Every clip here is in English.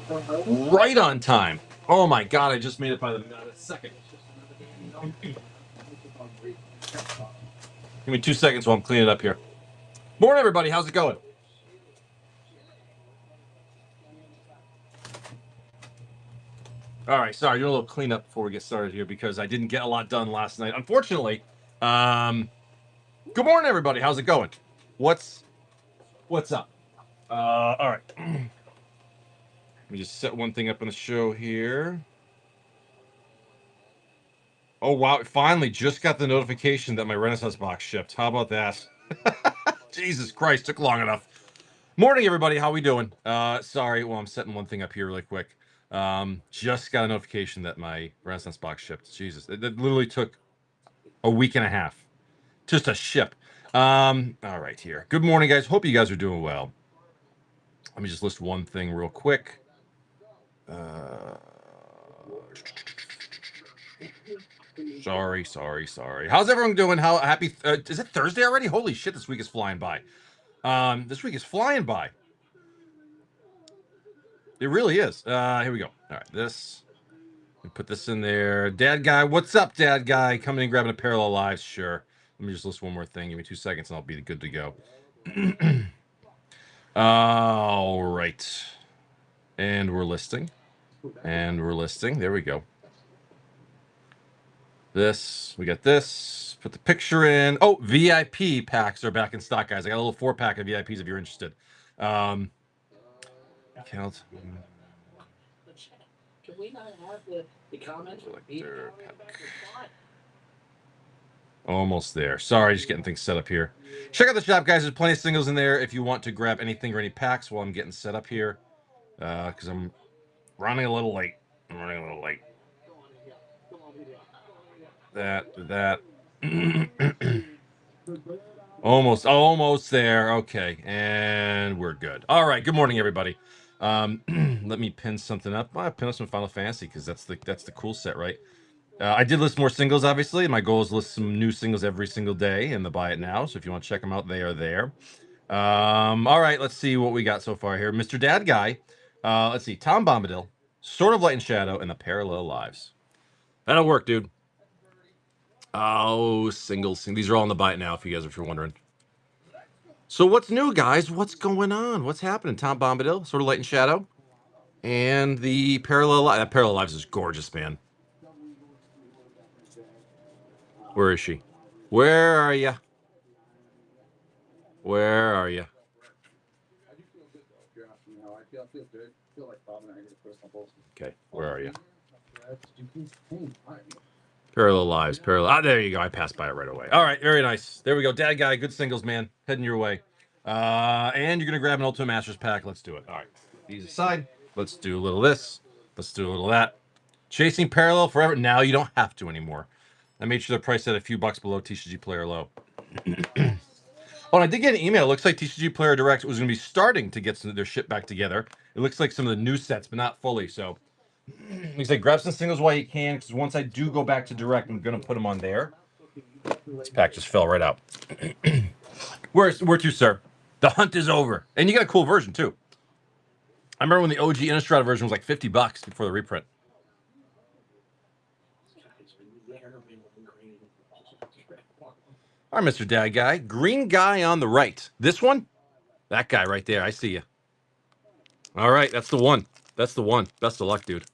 Right on time. Oh my god, I just made it by the second. Give me 2 seconds while I'm cleaning it up here. Morning, everybody. How's it going? All right, sorry, doing a little cleanup before we get started here because I didn't get a lot done last night, unfortunately. Good morning, everybody. How's it going? What's up? All right. Let me just set one thing up on the show here. Oh wow! Finally, just got the notification that my Renaissance box shipped. How about that? Jesus Christ, took long enough. Morning, everybody. How we doing? Sorry. Well, I'm setting one thing up here really quick. Just got a notification that my Renaissance box shipped. Jesus, it literally took a week and a half just to ship. All right, here. Good morning, guys. Hope you guys are doing well. Let me just list one thing real quick. Sorry. How's everyone doing? How happy? Is it Thursday already? Holy shit! This week is flying by. This week is flying by. It really is. Here we go. All right, this. Put this in there. Dad guy, what's up, dad guy? Coming and grabbing a Parallel Lives, sure. Let me just list one more thing. Give me 2 seconds and I'll be good to go. All right. And we're listing. There we go. This, we got this. Put the picture in. Oh, VIP packs are back in stock, guys. I got a little 4-pack of VIPs if you're interested. Count. Can we not have the comments? Almost there. Sorry, just getting things set up here. Check out the shop, guys. There's plenty of singles in there if you want to grab anything or any packs while I'm getting set up here. Because I'm running a little late. That. Almost there. Okay, and we're good. All right. Good morning, everybody. Let me pin something up. I'll pin up some Final Fantasy because that's the cool set, right? I did list more singles, obviously. My goal is to list some new singles every single day in the Buy It Now. So if you want to check them out, they are there. All right, let's see what we got so far here. Mr. Dad Guy. Let's see. Tom Bombadil, Sword of Light and Shadow, and the Parallel Lives. That'll work, dude. Oh, singles. These are all in the Buy It Now, if you guys are wondering. So what's new, guys? What's going on? What's happening? Tom Bombadil, Sword of Light and Shadow, and the Parallel Lives. That Parallel Lives is gorgeous, man. Where is she? Where are you? Where are you? Okay, where are you? Parallel Lives, Parallel. Ah, there you go. I passed by it right away. All right, very nice. There we go. Dad guy, good singles, man. Heading your way. And you're gonna grab an Ultimate Masters pack. Let's do it. All right, these aside. Let's do a little this. Let's do a little that. Chasing Parallel forever. Now you don't have to anymore. I made sure the price set a few bucks below TCG Player Low. Oh, and I did get an email. It looks like TCG Player Direct was going to be starting to get some of their shit back together. It looks like some of the new sets, but not fully. So, he's like, grab some singles while you can, because once I do go back to Direct, I'm going to put them on there. This pack just fell right out. Where to, sir? The hunt is over. And you got a cool version, too. I remember when the OG Innistrad version was like $50 before the reprint. All right, Mr. Dad Guy. Green guy on the right. This one? That guy right there. I see you. All right, that's the one. That's the one. Best of luck, dude.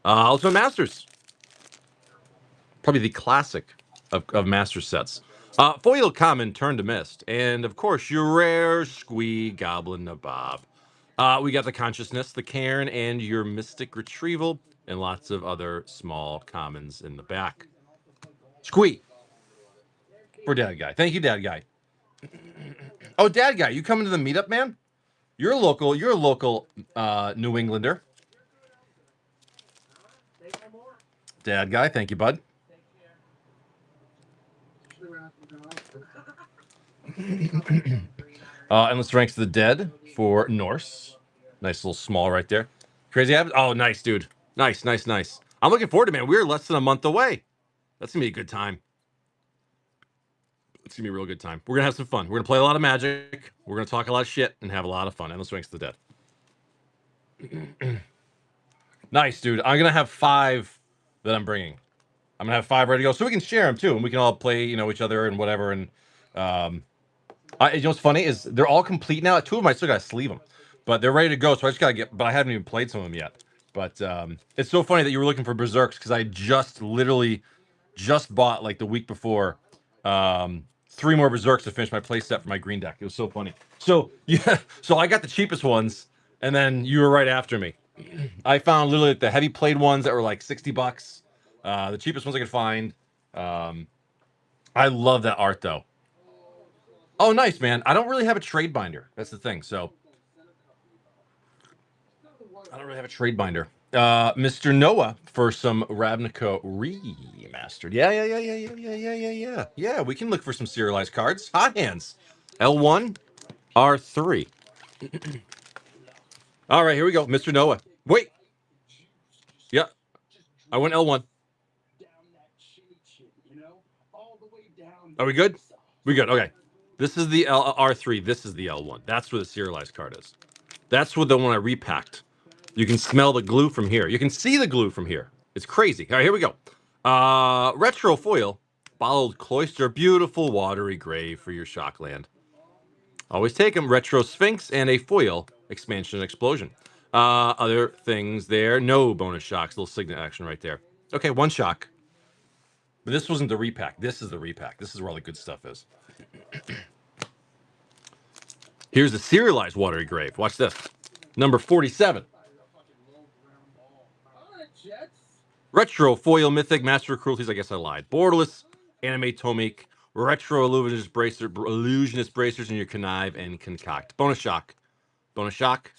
Ultimate Masters. Probably the classic of Master sets. Foil Common, Turn to Mist. And, of course, your rare Squee Goblin Nabob. We got the Consciousness, the Cairn, and your Mystic Retrieval, and lots of other small commons in the back. Squee. For Dad Guy. Thank you, Dad Guy. Oh, Dad Guy, you coming to the meetup, man? You're a local New Englander. Dad Guy, thank you, bud. Endless Ranks of the Dead for Norse. Nice little small right there. Crazy Habits. Oh, nice, dude. Nice. I'm looking forward to it, man. We're less than a month away. That's going to be a good time. It's going to be a real good time. We're going to have some fun. We're going to play a lot of Magic. We're going to talk a lot of shit and have a lot of fun. Endless Ranks of the Dead. Nice, dude. I'm gonna have 5 that I'm bringing. I'm gonna have 5 ready to go, so we can share them too, and we can all play, each other and whatever. And what's funny is they're all complete now. 2 of them I still gotta sleeve them, but they're ready to go. So I just gotta get. But I haven't even played some of them yet. But it's so funny that you were looking for Berserks because I literally just bought like the week before 3 more Berserks to finish my play set for my green deck. It was so funny. So yeah, so I got the cheapest ones, and then you were right after me. I found literally the heavy played ones that were like $60. The cheapest ones I could find. I love that art though. Oh, nice, man. I don't really have a trade binder. That's the thing. So I don't really have a trade binder. Mr. Noah for some Ravnica remastered. Yeah. Yeah, we can look for some serialized cards. Hot hands. L1, R3. All right, here we go. Mr. Noah. Wait. Yeah, I went L1. Are we good? We good. Okay. This is the R3. This is the L1. That's where the serialized card is. That's what the one I repacked. You can smell the glue from here. You can see the glue from here. It's crazy. All right, here we go. Retro foil. Bottled Cloister. Beautiful watery grave for your Shockland. Always take them. Retro Sphinx and a foil expansion explosion. Other things there. No bonus shocks. Little signet action right there. Okay, 1 shock. But this wasn't the repack. This is the repack. This is where all the good stuff is. Here's the serialized watery grave. Watch this. Number 47. Retro foil mythic master of cruelties. I guess I lied. Borderless anime tomic. Retro illusionist bracers in your connive and concoct. Bonus shock. Bonus shock.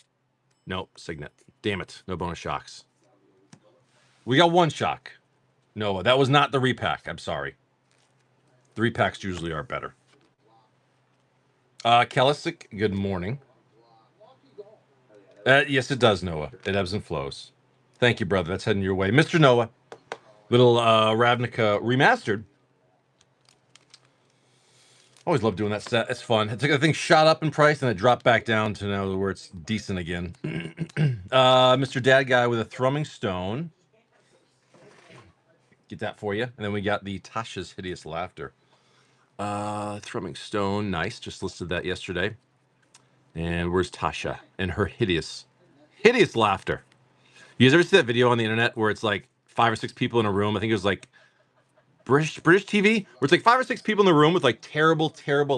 No signet. Damn it. No bonus shocks. We got 1 shock. No, that was not the repack. I'm sorry. The repacks usually are better. Kelisic, good morning. Yes, it does, Noah. It ebbs and flows. Thank you, brother. That's heading your way. Mr. Noah, little Ravnica remastered. Always love doing that set. It's fun. The thing shot up in price and it dropped back down to now where it's decent again. Mr. Dad Guy with a Thrumming Stone. Get that for you. And then we got the Tasha's Hideous Laughter. Thrumming Stone. Nice. Just listed that yesterday. And where's Tasha and her hideous laughter? You guys ever see that video on the internet where it's like 5 or 6 people in a room? I think it was like British TV, where it's like 5 or 6 people in the room with like terrible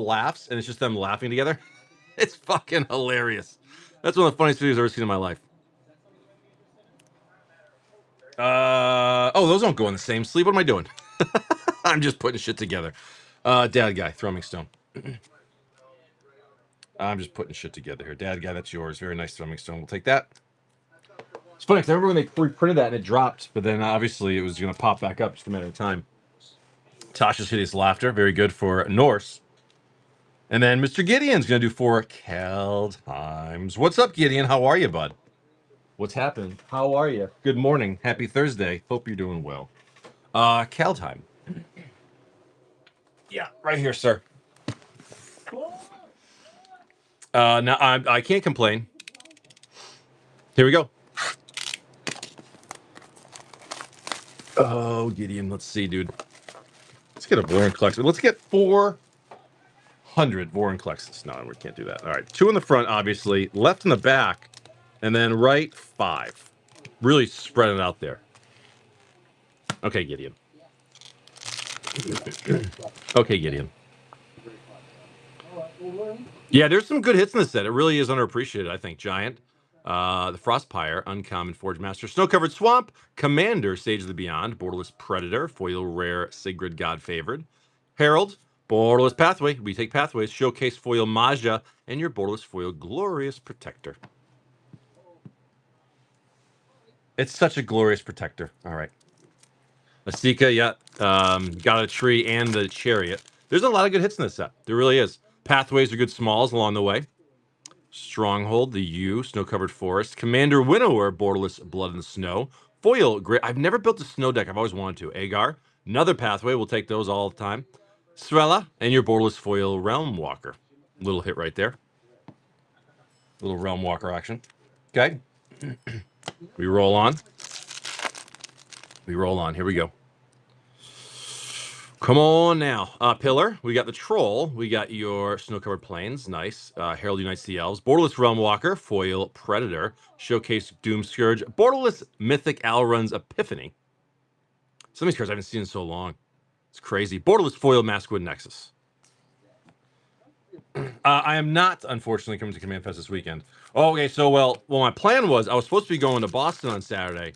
laughs, and it's just them laughing together. It's fucking hilarious. That's one of the funniest videos I've ever seen in my life. Oh, those don't go in the same sleeve. What am I doing? I'm just putting shit together. Dad Guy, Thrumming Stone. I'm just putting shit together here. Dad Guy, that's yours. Very nice Thrumming Stone. We'll take that. It's funny because I remember when they reprinted that and it dropped, but then obviously it was going to pop back up just a matter of time. Tasha's Hideous Laughter, very good for Norse. And then Mr. Gideon's going to do 4 Kaldheims. What's up, Gideon? How are you, bud? What's happening? How are you? Good morning. Happy Thursday. Hope you're doing well. Kaldheim. Yeah, right here, sir. Now I can't complain. Here we go. Oh, Gideon, let's see, dude. Let's get a Vorinclex. Let's get 400 Vorinclexes. No, we can't do that. All right, 2 in the front, obviously. Left in the back, and then right 5. Really spread it out there. Okay, Gideon. Okay, Gideon. Yeah, there's some good hits in this set. It really is underappreciated, I think. Giant, the Frostpire, Uncommon Forge Master, Snow-Covered Swamp, Commander, Sage of the Beyond, Borderless Predator, Foil Rare, Sigrid God Favored, Herald, Borderless Pathway. We take Pathways, Showcase Foil Maja, and your Borderless Foil Glorious Protector. It's such a glorious protector. All right. Asika, yeah. Got a tree and the chariot. There's a lot of good hits in this set. There really is. Pathways are good smalls along the way. Stronghold, the U, Snow-Covered Forest. Commander Winnower, Borderless Blood and Snow. Foil, great. I've never built a snow deck. I've always wanted to. Agar, another Pathway. We'll take those all the time. Svella, and your Borderless Foil Realm Walker. Little hit right there. Little Realm Walker action. Okay. We roll on. We roll on. Here we go. Come on now. Pillar, we got the Troll. We got your Snow-Covered Plains. Nice. Herald Unites the Elves. Borderless Realm Walker. Foil Predator. Showcase Doom Scourge. Borderless Mythic Alrun's Epiphany. Some of these cards I haven't seen in so long. It's crazy. Borderless Foil Maskwood Nexus. I am not, unfortunately, coming to Command Fest this weekend. Oh, okay, so, well, my plan was I was supposed to be going to Boston on Saturday,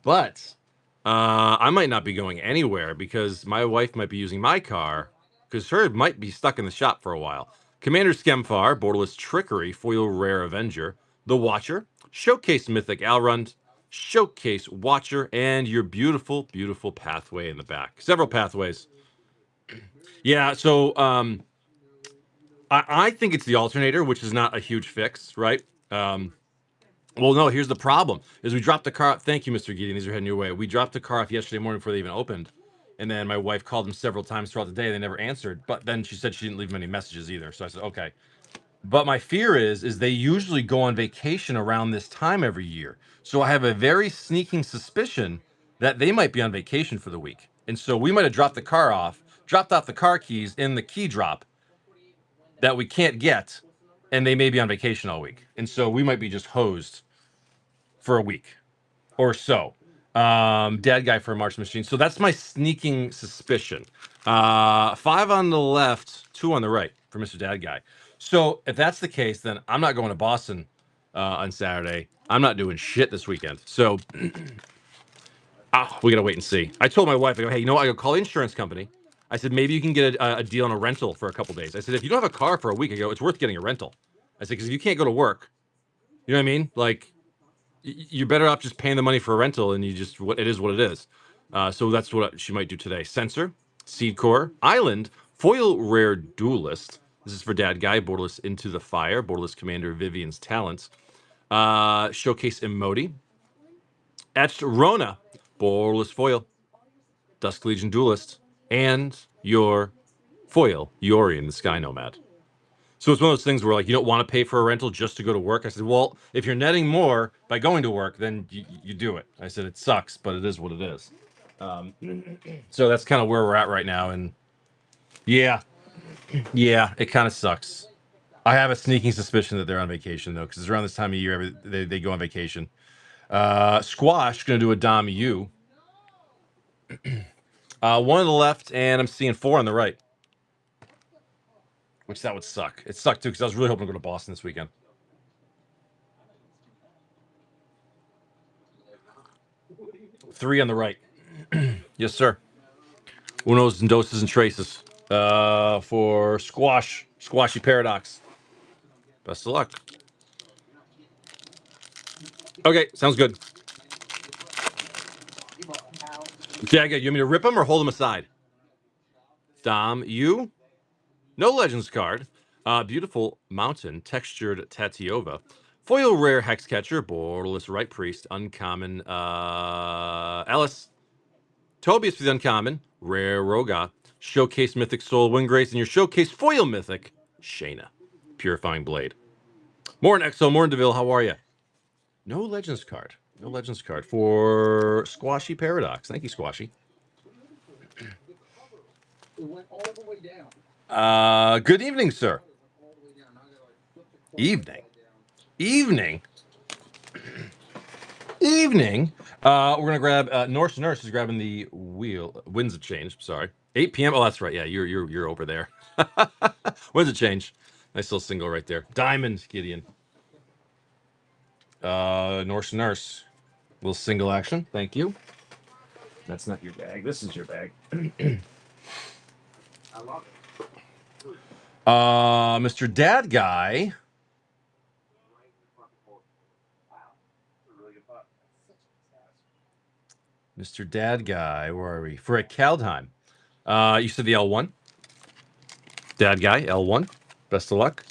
but I might not be going anywhere because my wife might be using my car because her might be stuck in the shop for a while. Commander Skemfar, Borderless Trickery, Foil Rare Avenger, The Watcher, Showcase Mythic Alrund, Showcase Watcher, and your beautiful, beautiful pathway in the back. Several pathways. Yeah, so I think it's the alternator, which is not a huge fix, right? Well, no, here's the problem, is we dropped the car. Thank you, Mr. Gideon. These are heading your way. We dropped the car off yesterday morning before they even opened. And then my wife called them several times throughout the day. They never answered. But then she said she didn't leave them any messages either. So I said, okay. But my fear is they usually go on vacation around this time every year. So I have a very sneaking suspicion that they might be on vacation for the week. And so we might have dropped off the car keys in the key drop that we can't get. And they may be on vacation all week. And so we might be just hosed for a week or so. Dad guy for a March machine. So that's my sneaking suspicion. 5 on the left, 2 on the right for Mr. Dad guy. So if that's the case, then I'm not going to Boston on Saturday. I'm not doing shit this weekend. So we gotta wait and see. I told my wife, I go, hey, you know what? I go call the insurance company. I said, maybe you can get a deal on a rental for a couple days. I said, if you don't have a car for a week, I go, it's worth getting a rental. I said, because if you can't go to work, you know what I mean? Like, you're better off just paying the money for a rental, and you just it is what it is. So that's what she might do today. Sensor, Seed Core, Island, Foil Rare Duelist. This is for Dad Guy. Borderless Into the Fire. Borderless Commander Vivian's Talents. Showcase Emoti. Etched Rona. Borderless Foil. Dusk Legion Duelist. And your foil, Yorion the Sky Nomad. So it's one of those things where, like, you don't want to pay for a rental just to go to work. I said, well, if you're netting more by going to work, then you do it. I said, it sucks, but it is what it is. So that's kind of where we're at right now. And yeah, it kind of sucks. I have a sneaking suspicion that they're on vacation, though, because it's around this time of year they go on vacation. Squash, going to do a Dom U. 1 on the left, and I'm seeing 4 on the right. Which that would suck. It sucked, too, because I was really hoping to go to Boston this weekend. Three on the right. Yes, sir. Unos and doses and traces. For Squashy Paradox. Best of luck. Okay, sounds good. Jagga, you want me to rip them or hold them aside? Dom, you? No Legends card. Beautiful Mountain, Textured Tatiova. Foil Rare Hexcatcher, Borderless Right Priest, Uncommon Ellis. Tobias for the Uncommon, Rare Roga, Showcase Mythic Soul Windgrace, and your Showcase Foil Mythic, Shayna. Purifying Blade. Morning, Exo. Morning, DeVille. How are you? No Legends card. No Legends card for Squashy Paradox. Thank you, Squashy. Good evening, sir. Evening. We're gonna grab Norse Nurse is grabbing the Winds of Change. Sorry, 8 p.m. Oh, that's right. Yeah, you're over there. Winds of Change. Nice little single right there. Diamond, Gideon. Norse Nurse. Little single action. Thank you. That's not your bag. This is your bag. I love it. Mr. Dad Guy. Mr. Dad Guy, where are we? For a Kaldheim. You said the L1. Dad Guy, L1. Best of luck.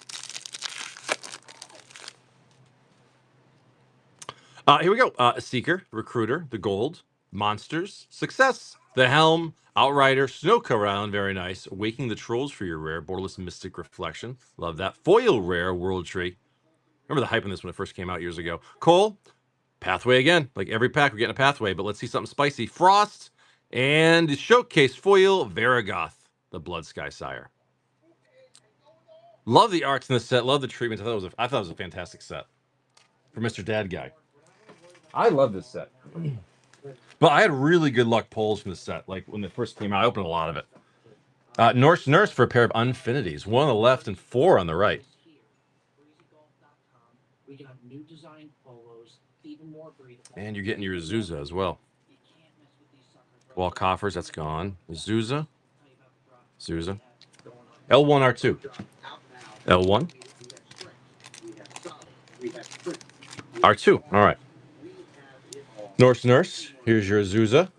Here we go. Seeker, Recruiter, the Gold, Monsters, Success, the Helm, Outrider, Snow-Covered Island, very nice. Waking the Trolls for your rare, Borderless Mystic Reflection. Love that. Foil Rare, World Tree. Remember the hype on this when it first came out years ago. Cole, Pathway again. Like every pack, we're getting a pathway, but let's see something spicy. Frost and the showcase foil Varigoth, the Blood Sky Sire. Love the arts in this set. Love the treatment. I thought it was a fantastic set for Mr. Dad Guy. I love this set. But I had really good luck pulls from the set. Like when it first came out, I opened a lot of it. Norse Nurse for a pair of Unfinities. 1 on the left and 4 on the right. And you're getting your Azusa as well. Wall coffers, that's gone. Azusa. Azusa. L1, R2. L1. R2. All right. Norse Nurse. Here's your Azusa.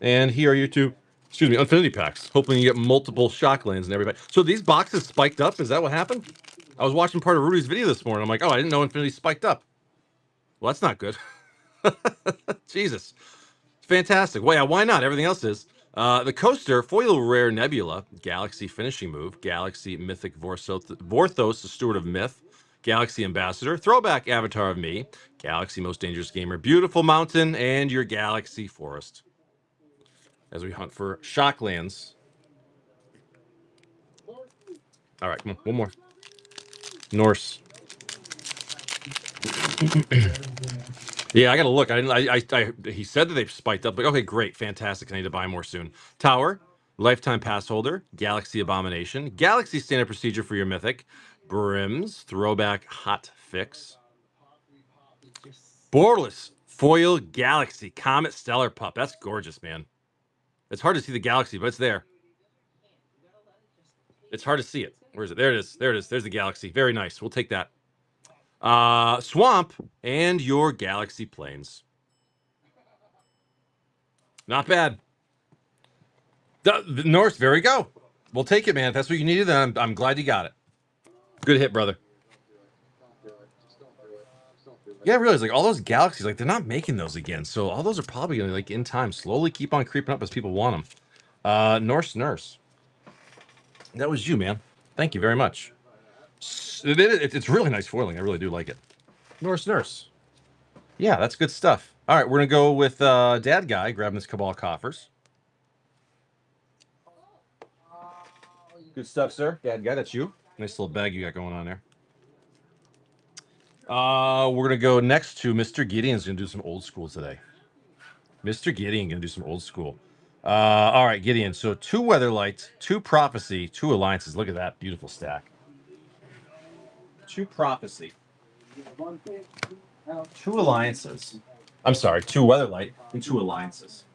And here are your two, Infinity packs. Hoping you get multiple Shocklands and everybody. So these boxes spiked up? Is that what happened? I was watching part of Rudy's video this morning. I'm like, oh, I didn't know Infinity spiked up. Well, that's not good. Jesus. Fantastic. Well, yeah, why not? Everything else is. The coaster, foil rare Nebula, Galaxy finishing move, Galaxy Mythic Vorthos, the Steward of Myth, Galaxy Ambassador, throwback Avatar of Me, Galaxy Most Dangerous Gamer, Beautiful Mountain, and your Galaxy Forest. As we hunt for Shocklands. All right, come on, one more. Norse. Yeah, I gotta look. He said that they've spiked up. Like, okay, great, fantastic. I need to buy more soon. Tower, lifetime pass holder, Galaxy Abomination, Galaxy Standard Procedure for your Mythic, Brims, throwback hot fix, Borderless foil Galaxy Comet Stellar Pup. That's gorgeous, man. It's hard to see the Galaxy, but it's there. It's hard to see it. Where is it? There it is. There it is. There's the Galaxy. Very nice. We'll take that. Swamp and your Galaxy Plains. Not bad. The Norse, there we go. We'll take it, man. If that's what you needed, then I'm glad you got it. Good hit, brother. Yeah, I realize, like, all those Galaxies, like, they're not making those again. So all those are probably going to, like, in time, slowly keep on creeping up as people want them. Norse Nurse. That was you, man. Thank you very much. It's really nice foiling. I really do like it. Norse Nurse. Yeah, that's good stuff. All right, we're going to go with Dad Guy, grabbing this Cabal Coffers. Good stuff, sir. Dad Guy, that's you. Nice little bag you got going on there. We're going to go next to Mr. Gideon's going to do some old school today. Mr. Gideon going to do some old school. All right, Gideon. So 2 Weatherlights, 2 Prophecy, 2 Alliances. Look at that beautiful stack. 2 Prophecy. 2 Alliances. I'm sorry, 2 Weatherlight and 2 Alliances.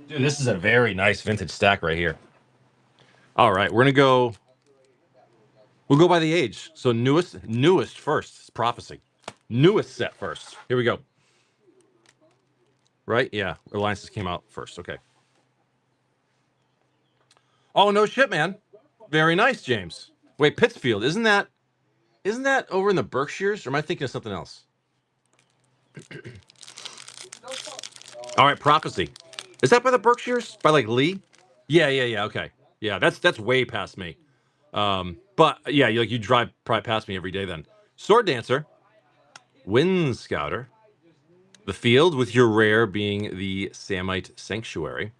Dude, this is a very nice vintage stack right here. All right, we're going to go... We'll go by the age. So newest first. It's Prophecy. Newest set first. Here we go. Right? Yeah. Alliances came out first. Okay. Oh, no shit, man. Very nice, James. Wait, Pittsfield. Isn't that over in the Berkshires? Or am I thinking of something else? All right, Prophecy. Is that by the Berkshires? By like Lee? Yeah. Okay. Yeah, that's way past me. But yeah, you drive probably past me every day then. Sword Dancer. Wind Scouter. The Field, with your rare being the Samite Sanctuary.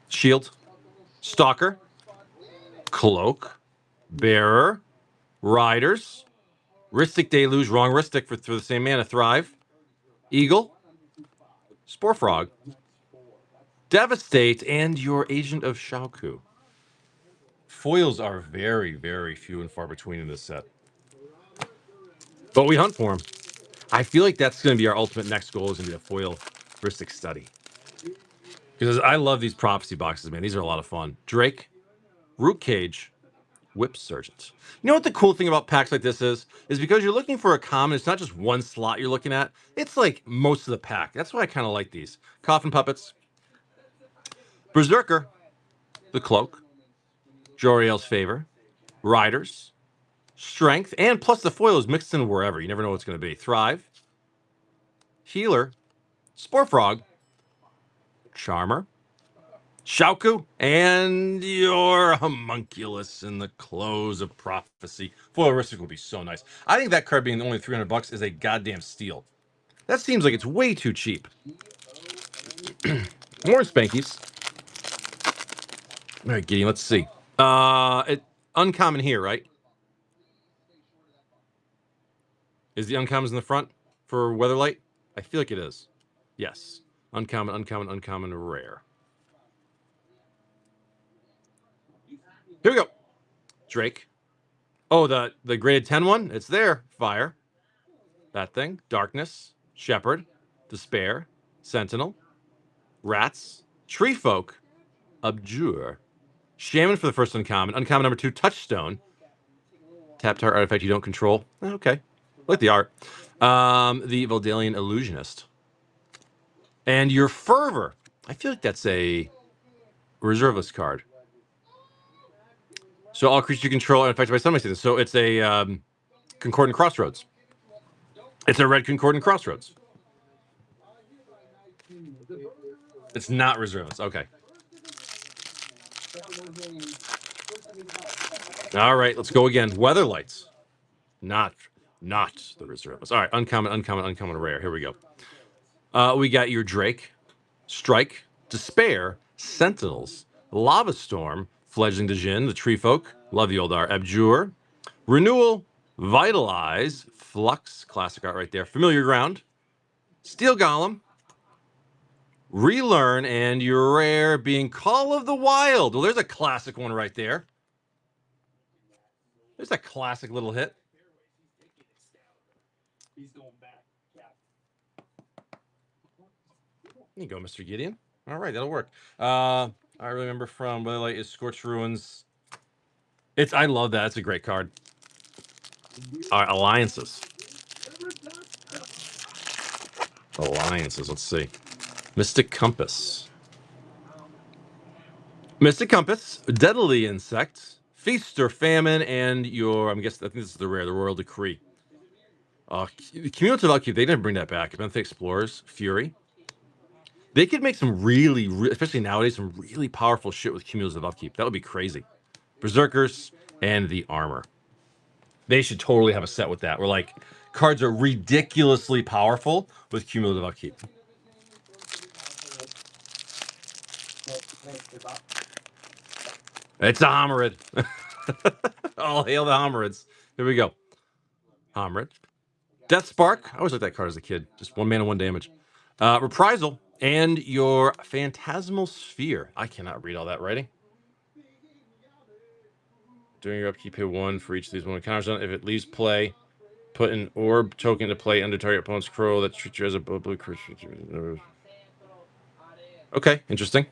Shield. Stalker. Cloak. Bearer. Riders. Rhystic Deluge. Wrong Rhystic for the same mana. Thrive. Eagle. Spore Frog. Devastate. And your Agent of Shauku. Foils are very, very few and far between in this set. But we hunt for them. I feel like that's going to be our ultimate next goal, is going to be a foil Rhystic Study. Because I love these Prophecy boxes, man. These are a lot of fun. Drake, Root Cage, Whip Sergeant. You know what the cool thing about packs like this is because you're looking for a common. It's not just one slot you're looking at. It's like most of the pack. That's why I kind of like these. Coffin Puppets, Berserker, the Cloak, Joriel's Favor, Riders, Strength, and plus the foil is mixed in wherever. You never know what it's going to be. Thrive, Healer, Spore Frog, Charmer, Shauku, and your Homunculus in the Close of Prophecy. Foil Rhystic will be so nice. I think that card being only $300 is a goddamn steal. That seems like it's way too cheap. More Spankies. All right, Gideon, let's see. Uncommon here, right? Is the uncommons in the front for Weatherlight? I feel like it is. Yes. Uncommon, uncommon, uncommon, rare. Here we go. Drake. Oh, the graded 10 one? It's there. Fire. That thing. Darkness. Shepherd. Despair. Sentinel. Rats. Tree Folk. Abjure. Shaman for the first uncommon. Uncommon number 2, Touchstone. Tap tar artifact you don't control. Okay. I like the art. The Voldalian Illusionist. And your Fervor. I feel like that's a reserveless card. So all creatures you control are affected by somebody. So it's a Concordant Crossroads. It's a red Concordant Crossroads. It's not reserveless. Okay. All right, let's go again. Weatherlights. Not the reserveless. All right, uncommon, uncommon, uncommon, rare. Here we go. We got your Drake, Strike, Despair, Sentinels, Lava Storm, Fledgling Djinn, the Tree Folk, love the old art, Abjure, Renewal, Vitalize, Flux, classic art right there, Familiar Ground, Steel Golem, Relearn, and your rare being Call of the Wild. Well, there's a classic one right there. There's a classic little hit. There you go, Mr. Gideon. All right, that'll work. I remember from Weatherlight is Scorched Ruins. I love that. It's a great card. All right, alliances. Alliances. Let's see. Mystic Compass. Mystic Compass, Deadly Insect, Feast or Famine, and your, I think this is the rare, the Royal Decree. Cumulative Upkeep, they didn't bring that back. Benthic Explorers, Fury. They could make some really, especially nowadays, some really powerful shit with cumulative upkeep. That would be crazy. Berserkers and the Armor. They should totally have a set with that, where like cards are ridiculously powerful with cumulative upkeep. It's a Homerid. All hail the Homerids. Here we go. Homerid. Death Spark. I always liked that card as a kid. Just 1 mana, 1 damage. Reprisal. And your Phantasmal Sphere. I cannot read all that writing. During your upkeep, pay 1 for each of these 1 counters on. If it leaves play, put an orb token to play under target opponent's scroll that treats you as a blue creature. Okay, interesting.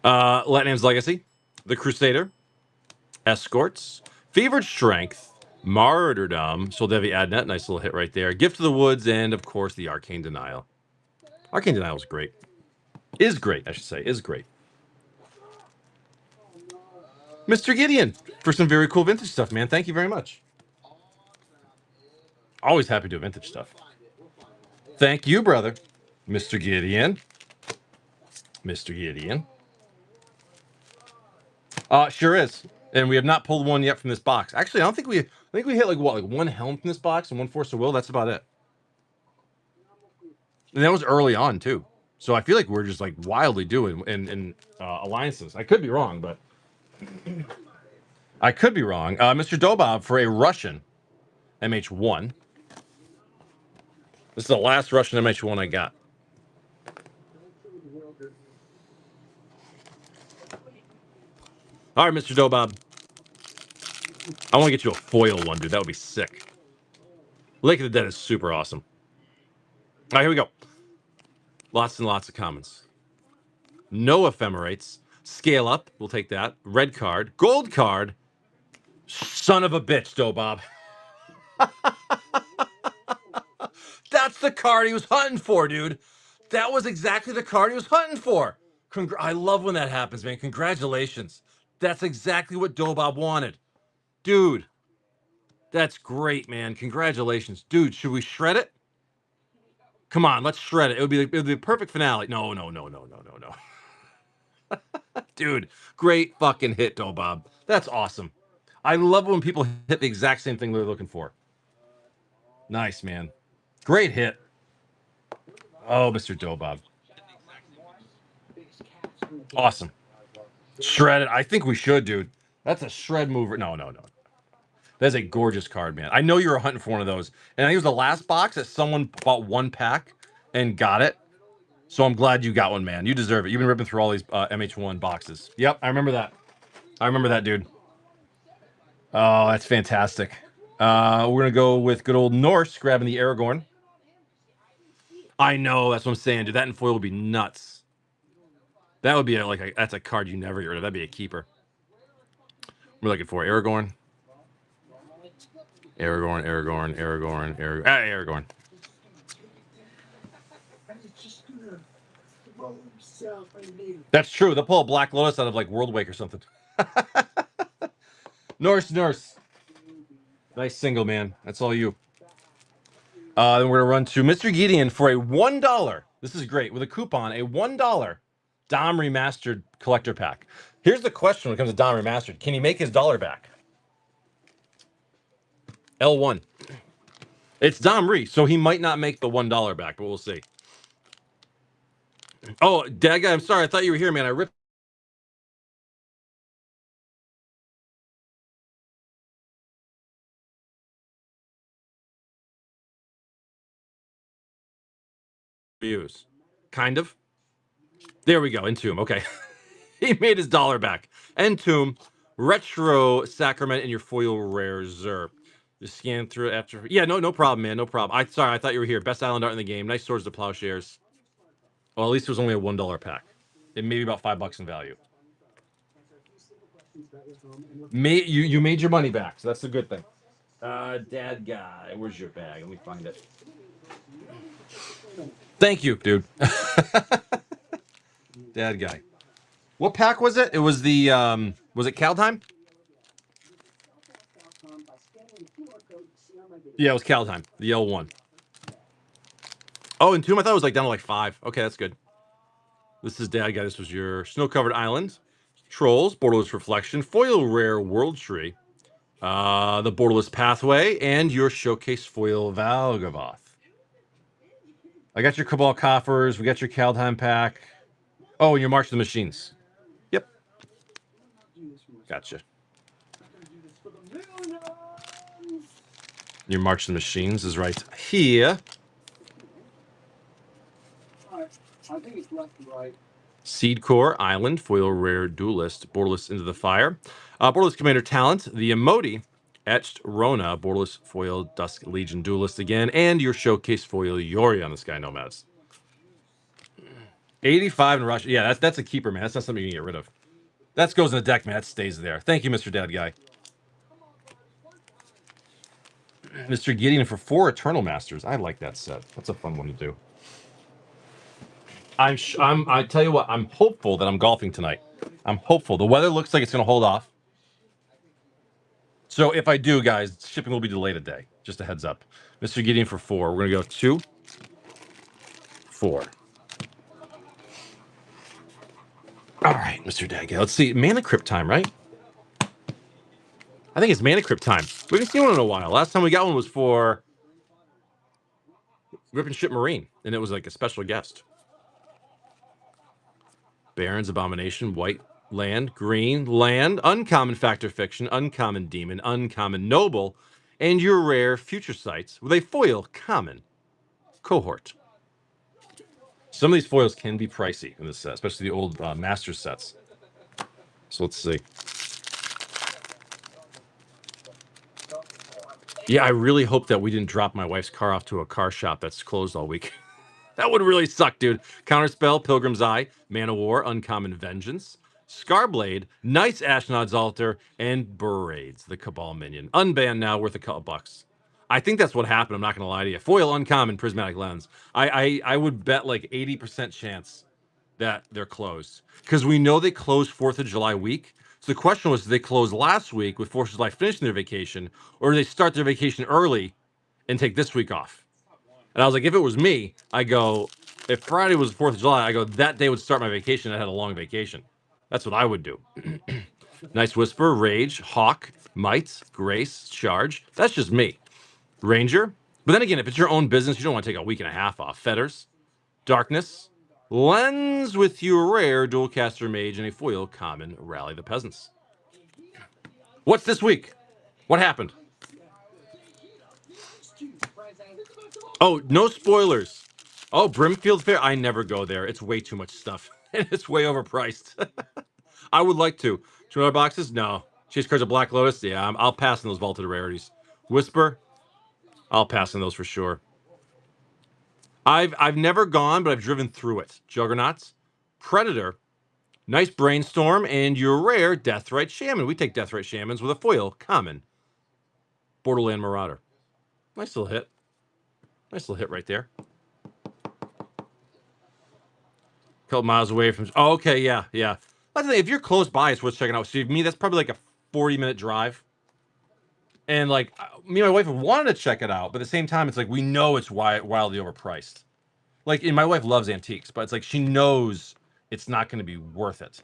Latnam's Legacy. The Crusader. Escorts. Fevered Strength. Martyrdom. Soldevi Adnet. Nice little hit right there. Gift of the Woods. And, of course, the Arcane Denial. Arcane Denial is great. Is great, I should say. Is great. Mr. Gideon, for some very cool vintage stuff, man. Thank you very much. Always happy to do vintage stuff. Thank you, brother. Mr. Gideon. Mr. Gideon. Sure is. And we have not pulled one yet from this box. Actually, I think we hit like 1 Helm from this box and 1 Force of Will. That's about it. And that was early on too. So I feel like we're just like wildly doing in alliances. I could be wrong, but I could be wrong. Mr. Dobov for a Russian MH1. This is the last Russian MH1 I got. All right, Mr. Dobov. I want to get you a foil one, dude. That would be sick. Lake of the Dead is super awesome. All right, here we go. Lots and lots of commons. No ephemerates. Scale up. We'll take that. Red card. Gold card. Son of a bitch, Dobov. That's the card he was hunting for, dude. That was exactly the card he was hunting for. I love when that happens, man. Congratulations. That's exactly what Dobov wanted. Dude. That's great, man. Congratulations. Dude, should we shred it? Come on, let's shred it. It would be the perfect finale. No. Dude, great fucking hit, Dobov. That's awesome. I love when people hit the exact same thing they're looking for. Nice, man. Great hit. Oh, Mr. Dobob. Awesome. Shredded. I think we should, dude. That's a shred mover. No. That's a gorgeous card, man. I know you were hunting for one of those. And I think it was the last box that someone bought one pack and got it. So I'm glad you got one, man. You deserve it. You've been ripping through all these MH1 boxes. Yep, I remember that. I remember that, dude. Oh, that's fantastic. We're going to go with good old Norse grabbing the Aragorn. I know. That's what I'm saying, dude. That in foil would be nuts. That would be that's a card you never get rid of. That'd be a keeper. We're looking for Aragorn. Aragorn. That's true. They'll pull a Black Lotus out of like World Wake or something. Norse. Nice single, man. That's all you. Then we're going to run to Mr. Gideon for a $1. This is great. With a coupon, a $1 Dom Remastered collector pack. Here's the question when it comes to Dom Remastered. Can he make his dollar back? L1. It's Dom Re, so he might not make the $1 back, but we'll see. Oh, Dagga, I'm sorry. I thought you were here, man. I ripped views. Kind of. There we go. Entomb. Okay. He made his dollar back. Entomb, Retro Sacrament, and your foil rare Zerp. Just scan through it after. Yeah, no problem, man. No problem. Sorry, I thought you were here. Best Island art in the game. Nice Swords to Plowshares. Well, at least it was only a $1 pack. It may be about $5 in value. You made your money back, so that's a good thing. Dad guy, where's your bag? Let me find it. Thank you, dude. Dad guy. What pack was it? It was the was it Kaldheim? Yeah, it was Kaldheim, the L1. Oh, and Tomb, I thought it was like down to like 5. Okay, that's good. This is Dad guy. This was your snow-covered island. Trolls, Borderless Reflection, foil rare World Tree, the Borderless Pathway, and your showcase foil Valgavoth. I got your Cabal Coffers. We got your Kaldheim pack. Oh, and your March of the Machines. Yep. Gotcha. Your March of the Machines is right here. I think it's left and right. Seed Core, Island, foil rare Duelist, Borderless Into the Fire. Borderless Commander Talent, the Emoti, Etched Rona, Borderless foil Dusk Legion Duelist again, and your showcase foil Yori on the Sky Nomads. 85 in rush. Yeah, that's a keeper, man. That's not something you can get rid of. That goes in the deck, man. That stays there. Thank you, Mr. Dad Guy. Mr. Gideon for 4 Eternal Masters. I like that set. That's a fun one to do. I tell you what, I'm hopeful that I'm golfing tonight. I'm hopeful. The weather looks like it's going to hold off. So if I do, guys, shipping will be delayed a day. Just a heads up. Mr. Gideon for 4. We're going to go 2, 4. All right, Mr. Daggy. Let's see. Mana Crypt time, right? I think it's Mana Crypt time. We haven't seen one in a while. Last time we got one was for Rip and Ship Marine, and it was like a special guest. Baron's Abomination, white land, green land, uncommon Factor Fiction, uncommon Demon, uncommon Noble, and your rare Future Sights with a foil common cohort. Some of these foils can be pricey in this set, especially the old master sets. So let's see. Yeah, I really hope that we didn't drop my wife's car off to a car shop that's closed all week. That would really suck, dude. Counterspell, Pilgrim's Eye, Man of War, Uncommon Vengeance, Scarblade, Knight's Ashnod's Altar, and Barades, the Cabal minion. Unbanned now, worth a couple bucks. I think that's what happened. I'm not going to lie to you. Foil, Uncommon, Prismatic Lens. I would bet like 80% chance that they're closed. Because we know they closed 4th of July week. So the question was, did they close last week with 4th of July finishing their vacation, or do they start their vacation early and take this week off? And I was like, if it was me, I go, if Friday was 4th of July, I go, that day would start my vacation. I had a long vacation. That's what I would do. Nice Whisper, Rage, Hawk, Might, Grace, Charge. That's just me. Ranger. But then again, if it's your own business, you don't want to take a week and a half off. Fetters, Darkness. Lens with your rare Dualcaster Mage and a foil common Rally the Peasants. What's this week? What happened? Oh, no spoilers. Oh, Brimfield Fair. I never go there. It's way too much stuff. And it's way overpriced. I would like to. $200 boxes? No. Chase cards of Black Lotus? Yeah, I'll pass on those vaulted rarities. Whisper? I'll pass on those for sure. I've never gone, but I've driven through it. Juggernauts, Predator, nice Brainstorm, and your rare Deathrite Shaman. We take Deathrite Shamans with a foil common. Borderland Marauder. Nice little hit. Nice little hit right there. Couple miles away from. Oh, okay, yeah. That's the thing. If you're close by, it's worth checking out. See, me, that's probably like a 40-minute drive. And like me and my wife wanted to check it out, but at the same time, it's like we know it's wildly overpriced. Like, and my wife loves antiques, but it's like she knows it's not going to be worth it,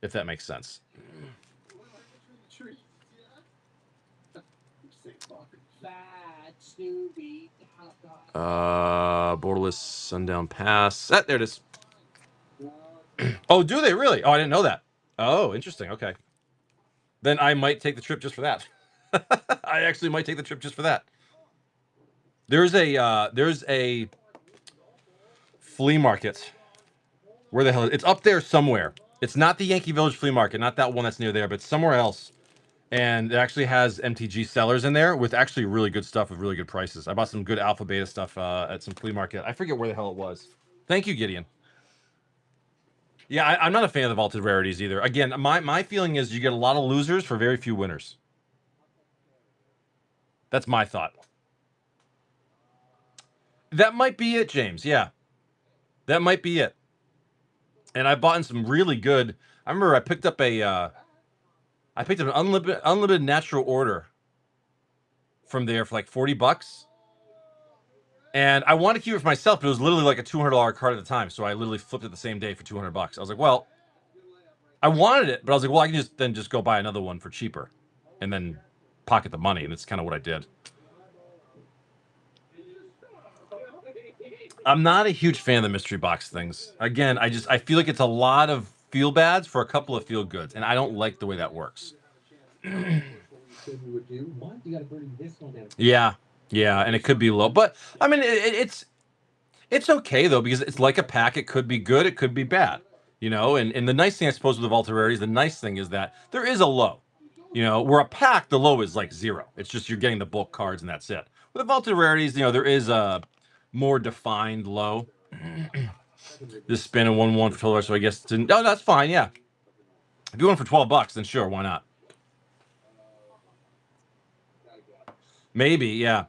if that makes sense. Borderless Sundown Pass. There it is. Oh, do they really? Oh, I didn't know that. Oh, interesting. Okay. Then I might take the trip just for that. I actually might take the trip just for that. There's a flea market. Where the hell is it? It's up there somewhere. It's not the Yankee Village flea market, not that one that's near there, but somewhere else. And it actually has MTG sellers in there with actually really good stuff with really good prices. I bought some good alpha beta stuff at some flea market. I forget where the hell it was. Thank you, Gideon. Yeah, I'm not a fan of the vaulted rarities either. Again, my feeling is you get a lot of losers for very few winners. That's my thought. That might be it, James. Yeah. That might be it. And I bought in some really good. I remember I picked up an unlimited natural order from there for like $40. And I wanted to keep it for myself, but it was literally like a $200 card at the time. So I literally flipped it the same day for $200. I was like, well, I wanted it, but I was like, well, I can just go buy another one for cheaper and then pocket the money. And that's kind of what I did. I'm not a huge fan of the mystery box things. Again, I feel like it's a lot of feel bads for a couple of feel goods, and I don't like the way that works. Yeah, and it could be low, but I mean, it's okay though because it's like a pack. It could be good, it could be bad, you know. And the nice thing, I suppose, with the vaulted rarities, the nice thing is that there is a low, you know. Where a pack, the low is like 0. It's just you're getting the bulk cards and that's it. With the vaulted rarities, you know, there is a more defined low. This spin a 1/1 for $12, so I guess no, that's fine. Yeah, if you want for $12, then sure, why not? Maybe, yeah.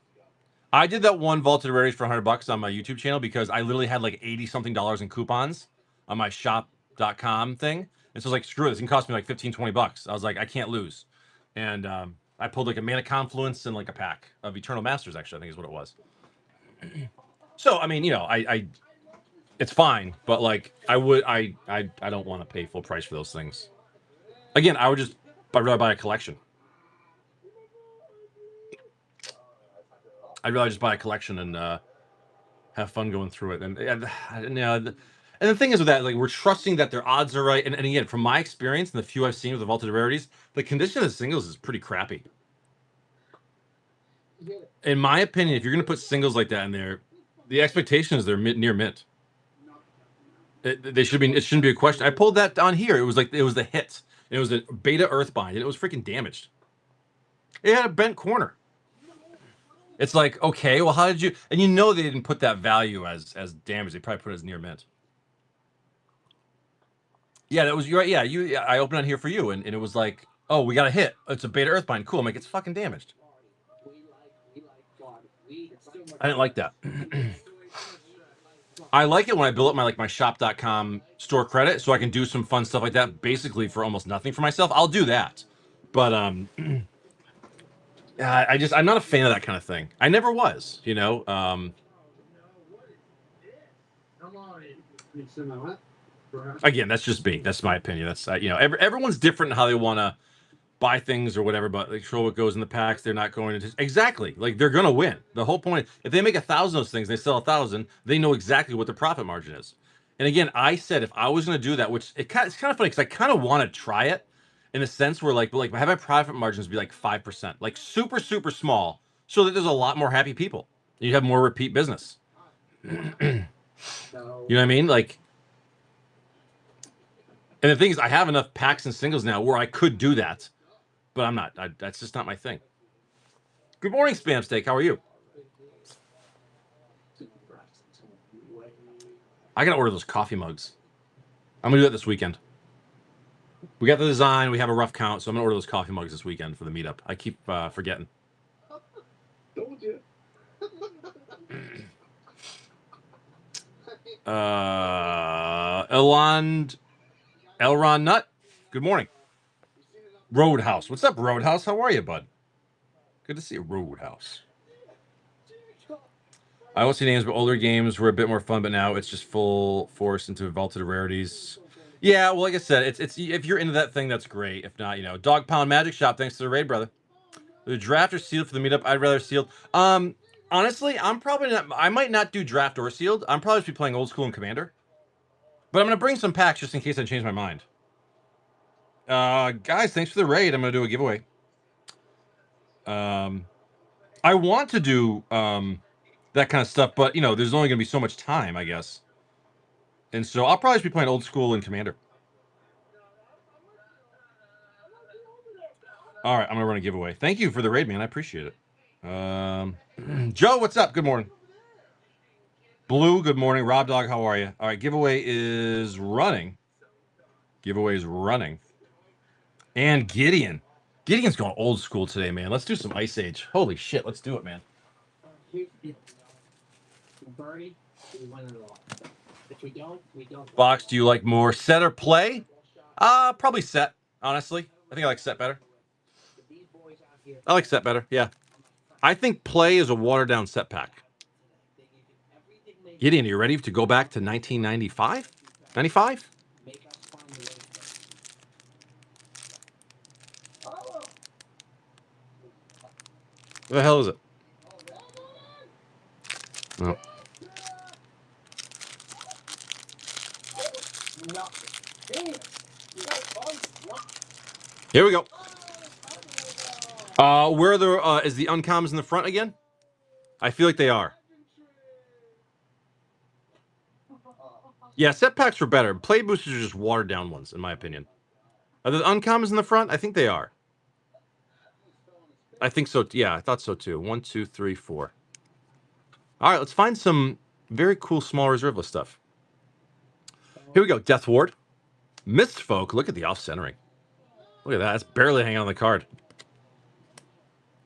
I did that one vaulted rarities for $100 on my YouTube channel because I literally had like $80-something in coupons on my shop.com thing. And so I was like, screw it, this can cost me like $15-20. I was like, I can't lose. And I pulled like a Mana Confluence and like a pack of Eternal Masters, actually, I think is what it was. So, I mean, you know, I it's fine, but like I don't want to pay full price for those things. Again, I'd rather buy a collection. I'd rather just buy a collection and have fun going through it. And you know, and the thing is with that, like we're trusting that their odds are right. And again, from my experience and the few I've seen with the vaulted rarities, the condition of the singles is pretty crappy. In my opinion, if you're going to put singles like that in there, the expectation is they're near mint. It shouldn't be a question. I pulled that on here. It was the hit. It was a beta Earthbind, and it was freaking damaged. It had a bent corner. It's like, okay, well, how did you? And you know they didn't put that value as damage. They probably put it as near mint. Yeah, that was you're right. Yeah, I opened on here for you, and it was like, oh, we got a hit. It's a beta Earthbind. Cool. I'm like, it's fucking damaged. I didn't like that. I like it when I build up my shop.com store credit so I can do some fun stuff like that basically for almost nothing for myself. I'll do that. But I'm not a fan of that kind of thing. I never was, you know. Again, that's just me. That's my opinion. That's you know, everyone's different in how they want to buy things or whatever, but they control what goes in the packs. They're not going to exactly like they're going to win. The whole point, if they make 1,000 of those things, they sell 1,000. They know exactly what the profit margin is. And again, I said if I was going to do that, which it's kind of funny because I kind of want to try it in a sense where like have my profit margins be like 5%, like super small, so that there's a lot more happy people. You have more repeat business. You know what I mean? Like, and the thing is, I have enough packs and singles now where I could do that, but I'm not. That's just not my thing. Good morning, Spam Steak. How are you? I gotta order those coffee mugs. I'm gonna do that this weekend. We got the design. We have a rough count, so I'm gonna order those coffee mugs this weekend for the meetup. I keep forgetting. Told you. Elron Nut. Good morning. Roadhouse. What's up, Roadhouse? How are you, bud? Good to see you, Roadhouse. I won't see names, but older games were a bit more fun, but now it's just full force into vaulted rarities. Yeah, well, like I said, it's if you're into that thing, that's great. If not, Dog Pound Magic Shop. Thanks to the raid, brother. The draft or sealed for the meetup? I'd rather sealed. Honestly, I'm probably not. I might not do draft or sealed. I'm probably just be playing old school and Commander. But I'm gonna bring some packs just in case I change my mind. Guys, thanks for the raid. I'm gonna do a giveaway. I want to do that kind of stuff, but there's only gonna be so much time, I guess. And so I'll probably just be playing old school and Commander. All right, I'm gonna run a giveaway. Thank you for the raid, man. I appreciate it. Joe, what's up? Good morning. Blue, good morning. Rob Dog, how are you? All right, giveaway is running. Giveaway is running. And Gideon. Gideon's going old school today, man. Let's do some Ice Age. Holy shit, let's do it, man. Birdie, we win it all. If we don't, we don't. Box, do you like more set or play? Probably set, honestly. I think I like set better. I like set better, yeah. I think play is a watered-down set pack. Gideon, are you ready to go back to 1995? 95? What the hell is it? Oh. Here we go. Where are the is the uncommons in the front again? I feel like they are. Yeah, set packs were better. Play boosters are just watered down ones, in my opinion. Are the uncommons in the front? I think they are. I think so. Yeah, I thought so too. 1, 2, 3, 4. All right, let's find some very cool small reserve list stuff. Here we go. Death Ward. Mist Folk. Look at the off-centering. Look at that. It's barely hanging on the card.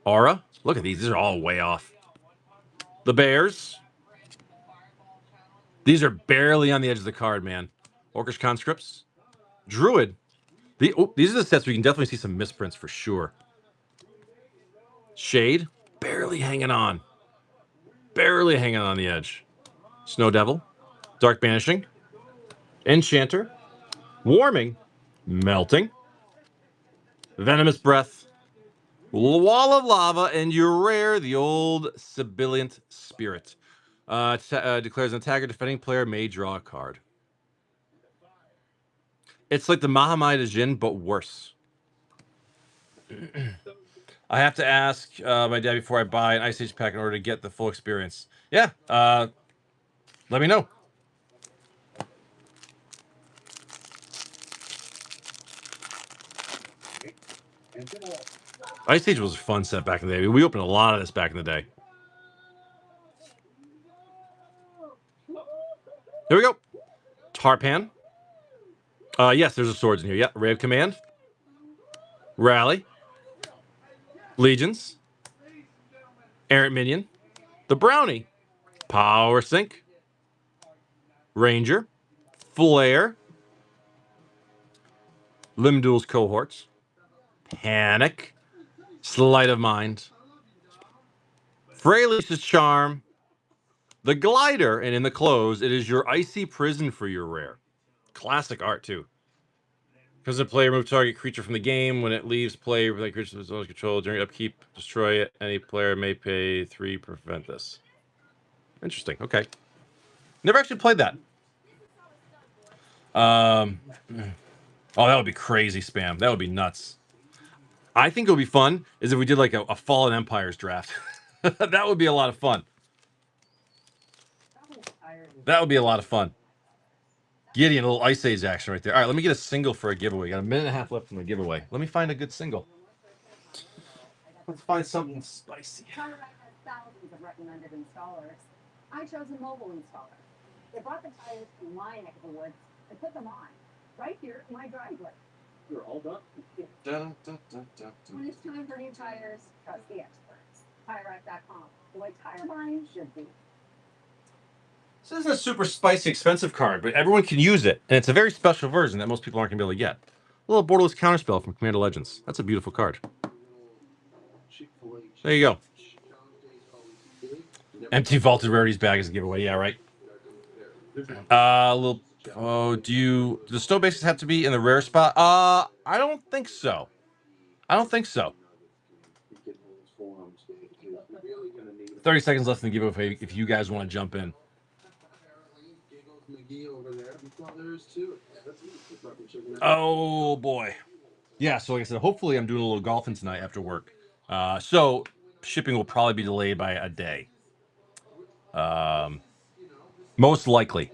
Aura. Look at these. These are all way off. The Bears. These are barely on the edge of the card, man. Orcish Conscripts. Druid. These are the sets we can definitely see some misprints for sure. Shade. Barely hanging on. Barely hanging on the edge. Snow Devil. Dark Banishing. Enchanter. Warming. Melting. Venomous Breath. Wall of Lava, and your rare, the old Sibilant Spirit. Declares an attacker defending player may draw a card. It's like the Mahamaya Jin, but worse. I have to ask my dad before I buy an Ice Age pack in order to get the full experience. Yeah, let me know. Ice Age was a fun set back in the day. We opened a lot of this back in the day. Here we go. Tarpan. Yes, there's a swords in here. Yeah, Ray of Command. Rally. Legions. Errant Minion. The Brownie. Power Sync. Ranger. Flare. Limdul's Cohorts. Panic. Sleight of Mind. Freyleish's Charm. The Glider, and in the close, it is your Icy Prison for your rare. Classic art, too. Because the player remove target creature from the game when it leaves play, like creature is control during upkeep, destroy it. Any player may pay 3 to prevent this. Interesting. Okay. Never actually played that. Oh, that would be crazy spam. That would be nuts. I think it would be fun is if we did like a Fallen Empires draft. That would be a lot of fun. That would be a lot of fun. Gideon, a little Ice Age action right there. All right, let me get a single for a giveaway. Got a minute and a half left in the giveaway. Let me find a good single. Let's find something spicy. ColorRack has thousands of recommended installers. I chose a mobile installer. They brought the tires to my neck of the woods and put them on right here in my driveway. You're all done. When it's time for new tires, trust the experts. TireRack.com, the way tire buying should be. This isn't a super spicy, expensive card, but everyone can use it, and it's a very special version that most people aren't going to be able to get. A little Borderless Counterspell from Commander Legends. That's a beautiful card. There you go. Empty Vaulted Rarities bag is a giveaway. Yeah, right. Little. Oh, do the snow bases have to be in the rare spot? I don't think so. I don't think so. 30 seconds left in the giveaway if you guys want to jump in. Oh boy. Yeah, so like I said, hopefully I'm doing a little golfing tonight after work. So shipping will probably be delayed by a day. Most likely.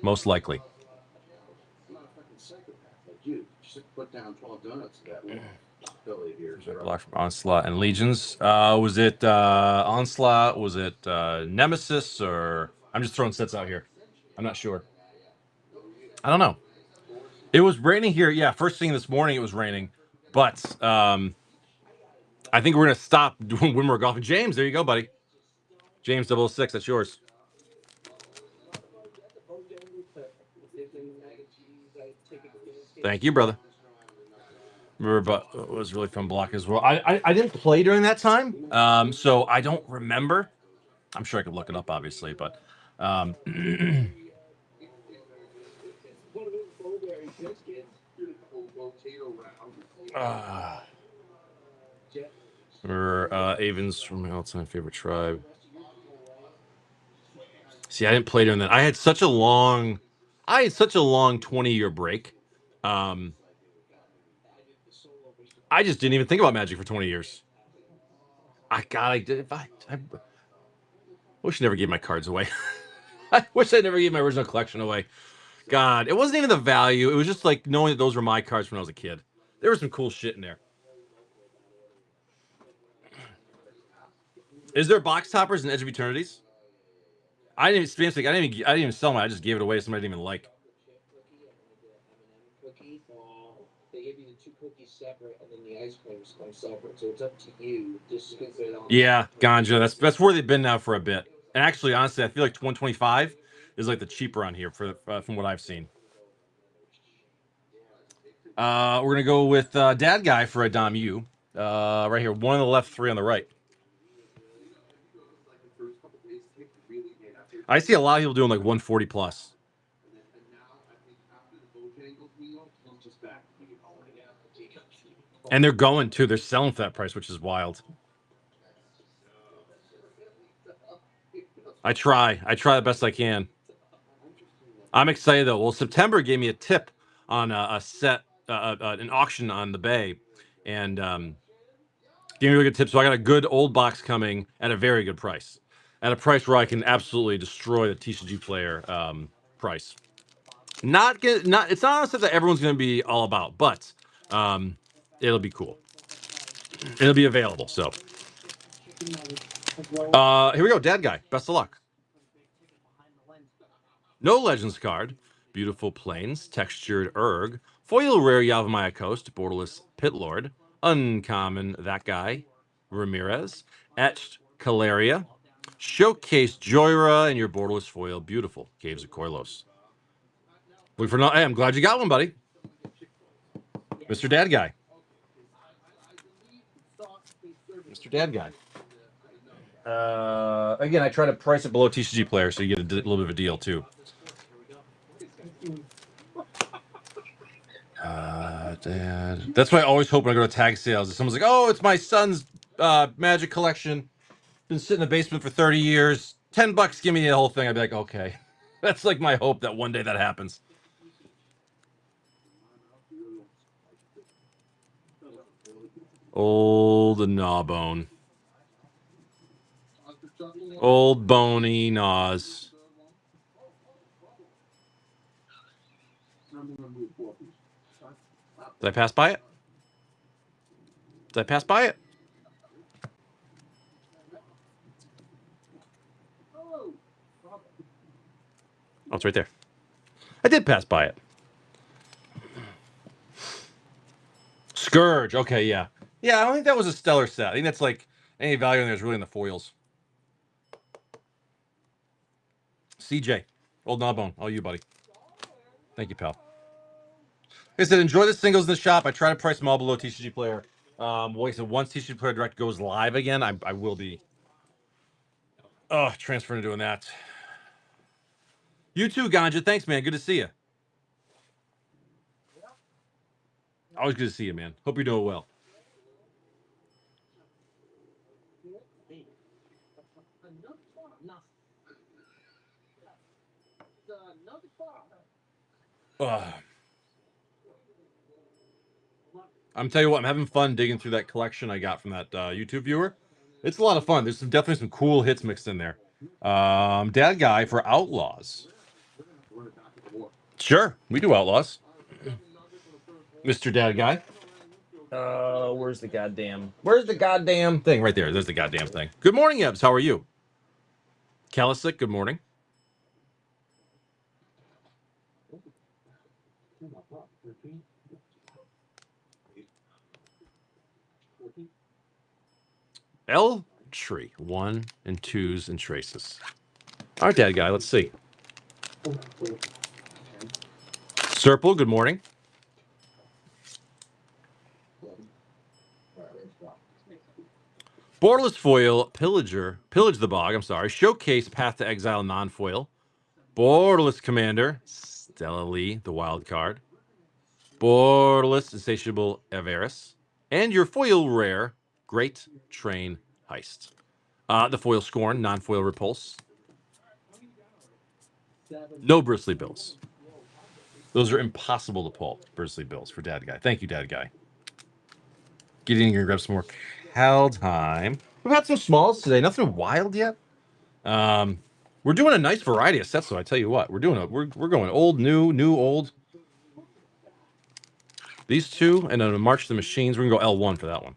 Block from Onslaught and Legions. Was it Onslaught? Was it Nemesis? Or I'm just throwing sets out here. I'm not sure. I don't know. It was raining here. Yeah, first thing this morning it was raining. But I think we're going to stop doing Windward Golf. And James, there you go, buddy. James 006, that's yours. Thank you, brother. Remember, but it was really fun block as well. I didn't play during that time, so I don't remember. I'm sure I could look it up, obviously, but remember Avens from my all-time favorite tribe. See, I didn't play during that. I had such a long 20-year break. I just didn't even think about Magic for 20 years. I wish I never gave my cards away. I wish I never gave my original collection away. God, it wasn't even the value. It was just like knowing that those were my cards when I was a kid. There was some cool shit in there. Is there box toppers in Edge of Eternities? I didn't even sell mine. I just gave it away to somebody I didn't even like. They gave you the 2 cookies separate, and then the ice creams come separate. So it's up to you. Just scoop it on. Yeah, ganja. That's where they've been now for a bit. And actually, honestly, I feel like 125 is like the cheaper on here from what I've seen. We're gonna go with Dad Guy for a Dom U. Right here, 1 on the left, 3 on the right. I see a lot of people doing like 140 plus. And they're going too. They're selling for that price, which is wild. I try the best I can. I'm excited though. Well, September gave me a tip on a set, an auction on the Bay, and gave me a really good tip. So I got a good old box coming at a very good price, at a price where I can absolutely destroy the TCG player price. It's not a set that everyone's going to be all about, but it'll be cool. It'll be available. So here we go. Dad Guy. Best of luck. No Legends card. Beautiful Plains. Textured Urg. Foil Rare Yavimaya Coast. Borderless Pitlord. Uncommon That Guy. Ramirez. Etched Caleria. Showcase Joyra and your Borderless Foil. Beautiful. Caves of Koilos. Look for hey, I'm glad you got one, buddy. Mr. Dad Guy. Mr. Dad Guy. Again, I try to price it below TCG player so you get a little bit of a deal too. Dad. That's why I always hope when I go to tag sales, if someone's like, "Oh, it's my son's Magic collection. Been sitting in the basement for 30 years. $10, give me the whole thing." I'd be like, "Okay." That's like my hope that one day that happens. Old Gnawbone. Old bony Nas. Did I pass by it? Did I pass by it? Oh, it's right there. I did pass by it. Scourge. Okay, yeah. Yeah, I don't think that was a stellar set. I think that's like any value in there is really in the foils. CJ. Old Gnawbone. All you, buddy. Thank you, pal. Like I said, enjoy the singles in the shop. I try to price them all below TCG Player. Like I said, once TCG Player Direct goes live again, I will be transferring to doing that. You too, Ganja. Thanks, man. Good to see you. Always good to see you, man. Hope you're doing well. I'm telling you what, I'm having fun digging through that collection I got from that YouTube viewer. It's a lot of fun. There's definitely some cool hits mixed in there. Dad Guy for Outlaws. Sure, we do Outlaws. Mr. Dad Guy. Where's the goddamn thing? Right there. There's the goddamn thing. Good morning, Ebbs. How are you? Kalisic, good morning. L Tree, 1 and 2s and traces. All right, Dad Guy, let's see. Serple, good morning. Borderless Foil, Pillage the Bog, I'm sorry. Showcase Path to Exile non-foil. Borderless Commander, Stella Lee, the wild card. Borderless Insatiable Everus. And your foil rare, Great Train Heist. The foil Scorn, non-foil Repulse. No Bristly Bills. Those are impossible to pull, Bristly Bills, for Dad Guy. Thank you, Dad Guy. Getting here, grab some more Kaldheim. We've had some smalls today. Nothing wild yet. We're doing a nice variety of sets, though. I tell you what, we're going old, new, old. These two, and then March of the Machines. We're gonna go L1 for that one.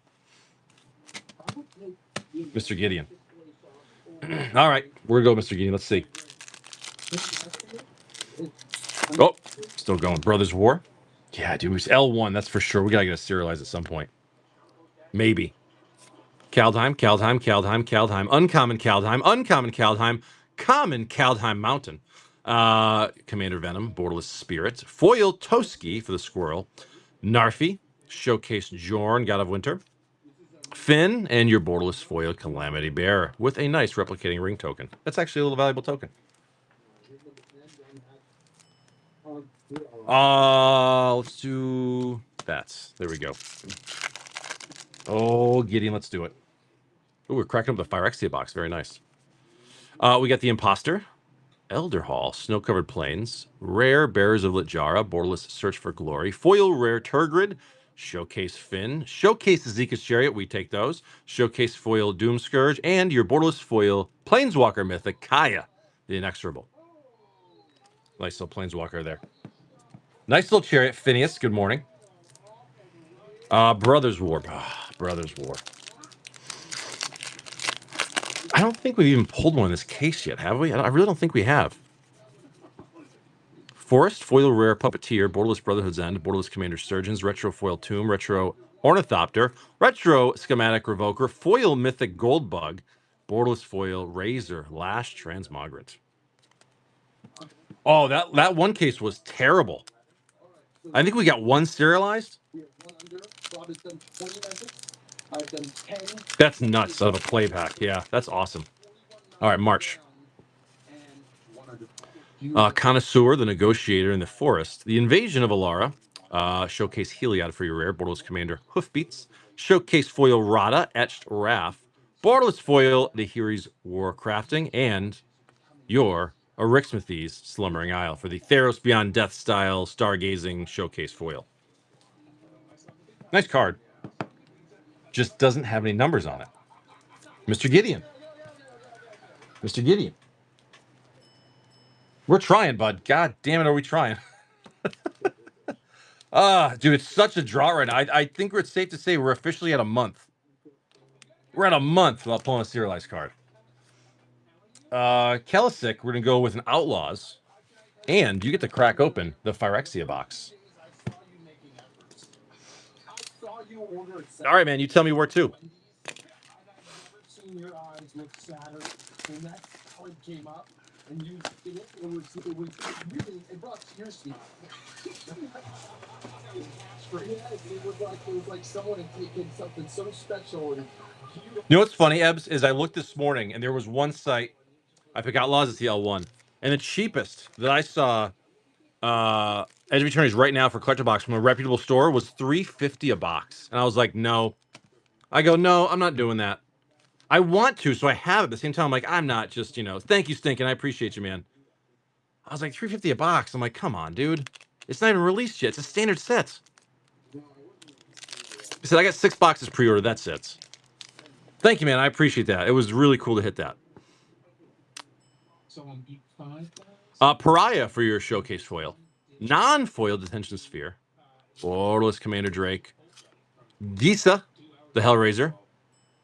Mr. Gideon. All right, we're gonna go, Mr. Gideon. Let's see. Oh, still going. Brothers War. Yeah, dude, it's L1. That's for sure. We gotta get it serialized at some point. Maybe. Kaldheim. Uncommon Kaldheim. Common Kaldheim Mountain. Commander Venom. Borderless Spirit. Foil Toski for the Squirrel. Narfi. Showcase Jorn, God of Winter. Finn, and your borderless foil Calamity Bear with a nice replicating ring token. That's actually a little valuable token. Let's do that. There we go. Oh, Gideon, let's do it. Oh, we're cracking up the Phyrexia box. Very nice. We got the Imposter, Elder Hall, Snow-Covered Plains, Rare Bearers of Littjara, Borderless Search for Glory, Foil Rare Turgid, Showcase Finn, Showcase Zika's Chariot, we take those, Showcase Foil Doom Scourge, and your Borderless Foil Planeswalker Mythic, Kaya, the Inexorable. Nice little Planeswalker there. Nice little Chariot. Phineas, good morning. Brothers War. Brothers War. I don't think we've even pulled one in this case yet, have we? I really don't think we have. Forest, Foil Rare Puppeteer, Borderless Brotherhood's End, Borderless Commander Surgeons, Retro Foil Tomb, Retro Ornithopter, Retro Schematic Revoker, Foil Mythic Goldbug, Borderless Foil Razor, Lash Transmogrant. Oh, that one case was terrible. I think we got one serialized. That's nuts out of a play pack. Yeah, that's awesome. All right, March. Connoisseur, the Negotiator in the Forest, the Invasion of Alara, Showcase Heliod for your rare. Borderless Commander Hoofbeats. Showcase Foil Rada, Etched Wrath. Borderless Foil Nahiri's Warcrafting. And your Arixmethes Slumbering Isle for the Theros Beyond Death style Stargazing Showcase Foil. Nice card. Just doesn't have any numbers on it. Mr. Gideon. Mr. Gideon. We're trying, bud. God damn it, are we trying? Dude, it's such a draw right now. I think it's safe to say we're officially at a month. We're at a month without pulling a serialized card. Kelisic, we're going to go with an Outlaws. And you get to crack open the Phyrexia box. All right, man. You tell me where to. And you, it was really, it brought tears to me. It was like someone had taken something so special and you know what's funny, Ebbs, is I looked this morning and there was one site, I picked Outlaws, it's the L1, and the cheapest that I saw Edge of Eternities right now for collector box from a reputable store was $3.50 a box. And I was like, no. I go, no, I'm not doing that. I want to, so I have it. At the same time, I'm like, I'm not just, thank you, Stinkin'. I appreciate you, man. I was like, $3.50 a box. I'm like, come on, dude. It's not even released yet. It's a standard set. He said, I got 6 boxes pre-ordered. That's it. Thank you, man. I appreciate that. It was really cool to hit that. Pariah for your showcase foil. Non-foil Detention Sphere. Borderless Commander Drake. Gisa, the Hellraiser.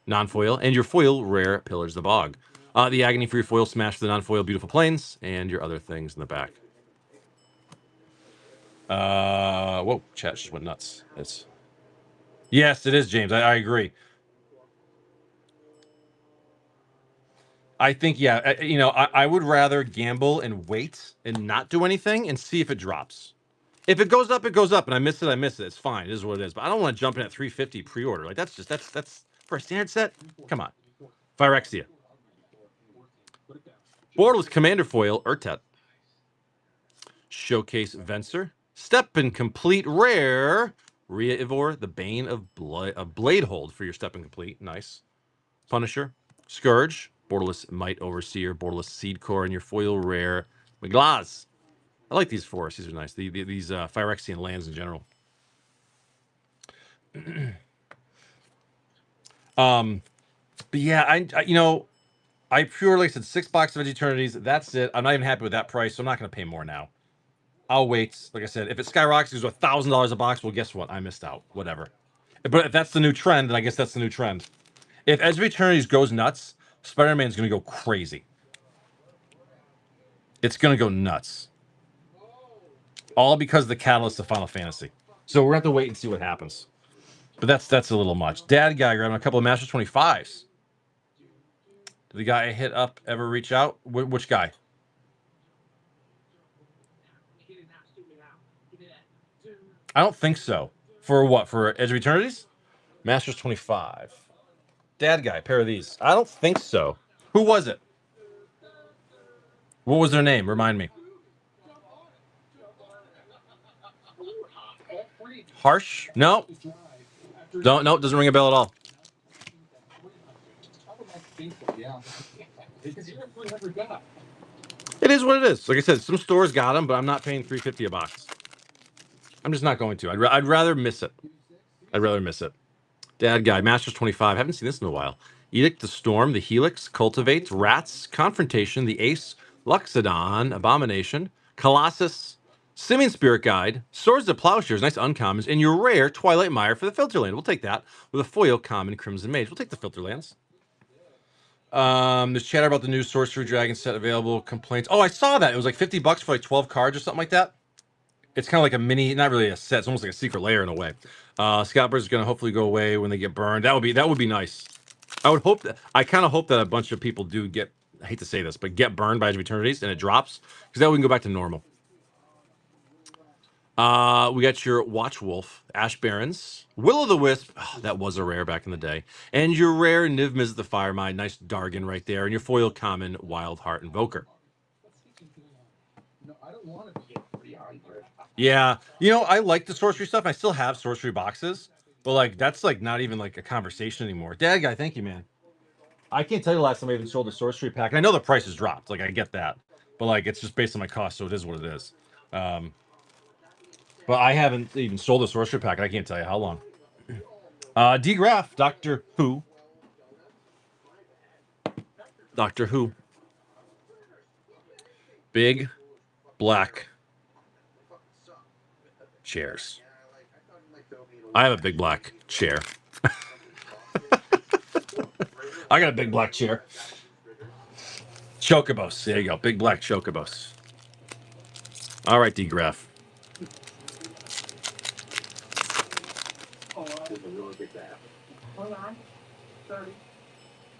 Non-foil. And your foil rare Pillars of the Bog. The Agony for your foil, Smash for the non-foil Beautiful Plains, and your other things in the back. Whoa, chat just went nuts. Yes, it is, James. I agree. I think, yeah, I would rather gamble and wait and not do anything and see if it drops. If it goes up, it goes up, and I miss it, I miss it. It's fine. It is what it is. But I don't want to jump in at $3.50 pre-order. Like, that's for a standard set? Come on. Phyrexia. Borderless Commander Foil, Urtet. Showcase Venser. Step and Complete Rare. Rhea Ivor, the Bane of Bladehold for your Step and Complete. Nice. Punisher. Scourge. Borderless Might Overseer. Borderless Seed Core, and your foil rare Miglaz. I like these forests. These are nice. These Phyrexian lands in general. But yeah, I purely said 6 boxes of Edge Eternities. That's it. I'm not even happy with that price, so I'm not going to pay more now. I'll wait. Like I said, if it skyrockets to $1,000 a box, well, guess what? I missed out. Whatever. But if that's the new trend, then I guess that's the new trend. If Edge of Eternities goes nuts, Spider-Man's going to go crazy. It's going to go nuts. All because of the catalyst of Final Fantasy. So we're going to have to wait and see what happens. But that's a little much. Dad guy grabbing a couple of Master 25s. Did the guy I hit up ever reach out? Which guy? I don't think so. For what? For Edge of Eternities? Masters 25. Dad guy, pair of these. I don't think so. Who was it? What was their name? Remind me. Harsh? No. Don't. No, doesn't ring a bell at all. It is what it is. Like I said, some stores got them, but I'm not paying $3.50 a box. I'm just not going to. I'd rather miss it. I'd rather miss it. Dad guy, Masters 25. Haven't seen this in a while. Edict, the Storm, the Helix, Cultivate, Rats, Confrontation, the Ace, Luxodon, Abomination, Colossus, Simian Spirit Guide, Swords of Plowshares, nice uncommons, and your rare Twilight Mire for the Filterland. We'll take that with a foil common Crimson Mage. We'll take the Filterlands. There's chatter about the new Sorcery Dragon set available. Complaints. Oh, I saw that. It was like $50 for like 12 cards or something like that. It's kind of like a mini, not really a set. It's almost like a secret layer in a way. Scoutbirds is going to hopefully go away when they get burned. That would be nice. I kind of hope that a bunch of people do get, I hate to say this, but get burned by Edge of Eternities and it drops, because that we can go back to normal. We got your Watchwolf, Ash Barons, Will-O-The-Wisp, oh, that was a rare back in the day, and your rare Niv Mizzet the Firemind, nice Dargon right there, and your foil common Wild Heart Invoker. No, I don't want to be pretty high. Yeah, you know, I like the sorcery stuff. I still have sorcery boxes, but like that's like not even like a conversation anymore. Dad guy, thank you, man. I can't tell you the last time I even sold a sorcery pack. And I know the price has dropped. Like I get that, but like it's just based on my cost, so it is what it is. But I haven't even sold a sorcery pack. I can't tell you how long. D Graph, Doctor Who. Doctor Who. Big black chairs. I have a big black chair. I got a big black chair. Chocobos. There you go. Big black chocobos. All right, D Graph.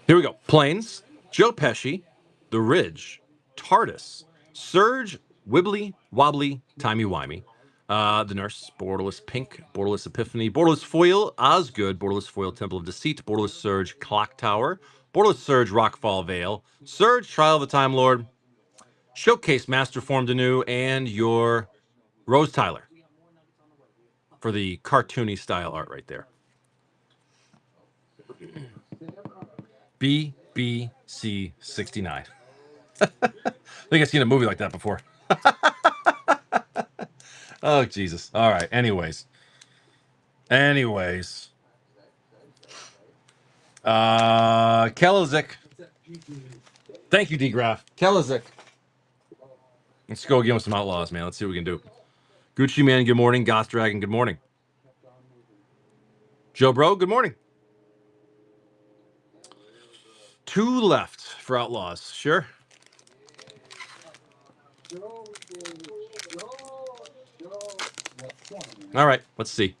Here we go. Planes, Joe Pesci, The Ridge, TARDIS, Surge, Wibbly, Wobbly, Timey Wimey, The Nurse, Borderless Pink, Borderless Epiphany, Borderless Foil, Osgood, Borderless Foil, Temple of Deceit, Borderless Surge, Clock Tower, Borderless Surge, Rockfall Vale, Surge, Trial of the Time Lord, Showcase, Master Formed Anew, and your Rose Tyler for the cartoony style art right there. BBC 69. I think I've seen a movie like that before. Oh, Jesus. All right. Anyways. Kelazik. Thank you, D Graph. Kelazik. Let's go again with some outlaws, man. Let's see what we can do. Gucci Man, good morning. Goth Dragon, good morning. Joe Bro, good morning. 2 left for outlaws. Sure. All right, let's see.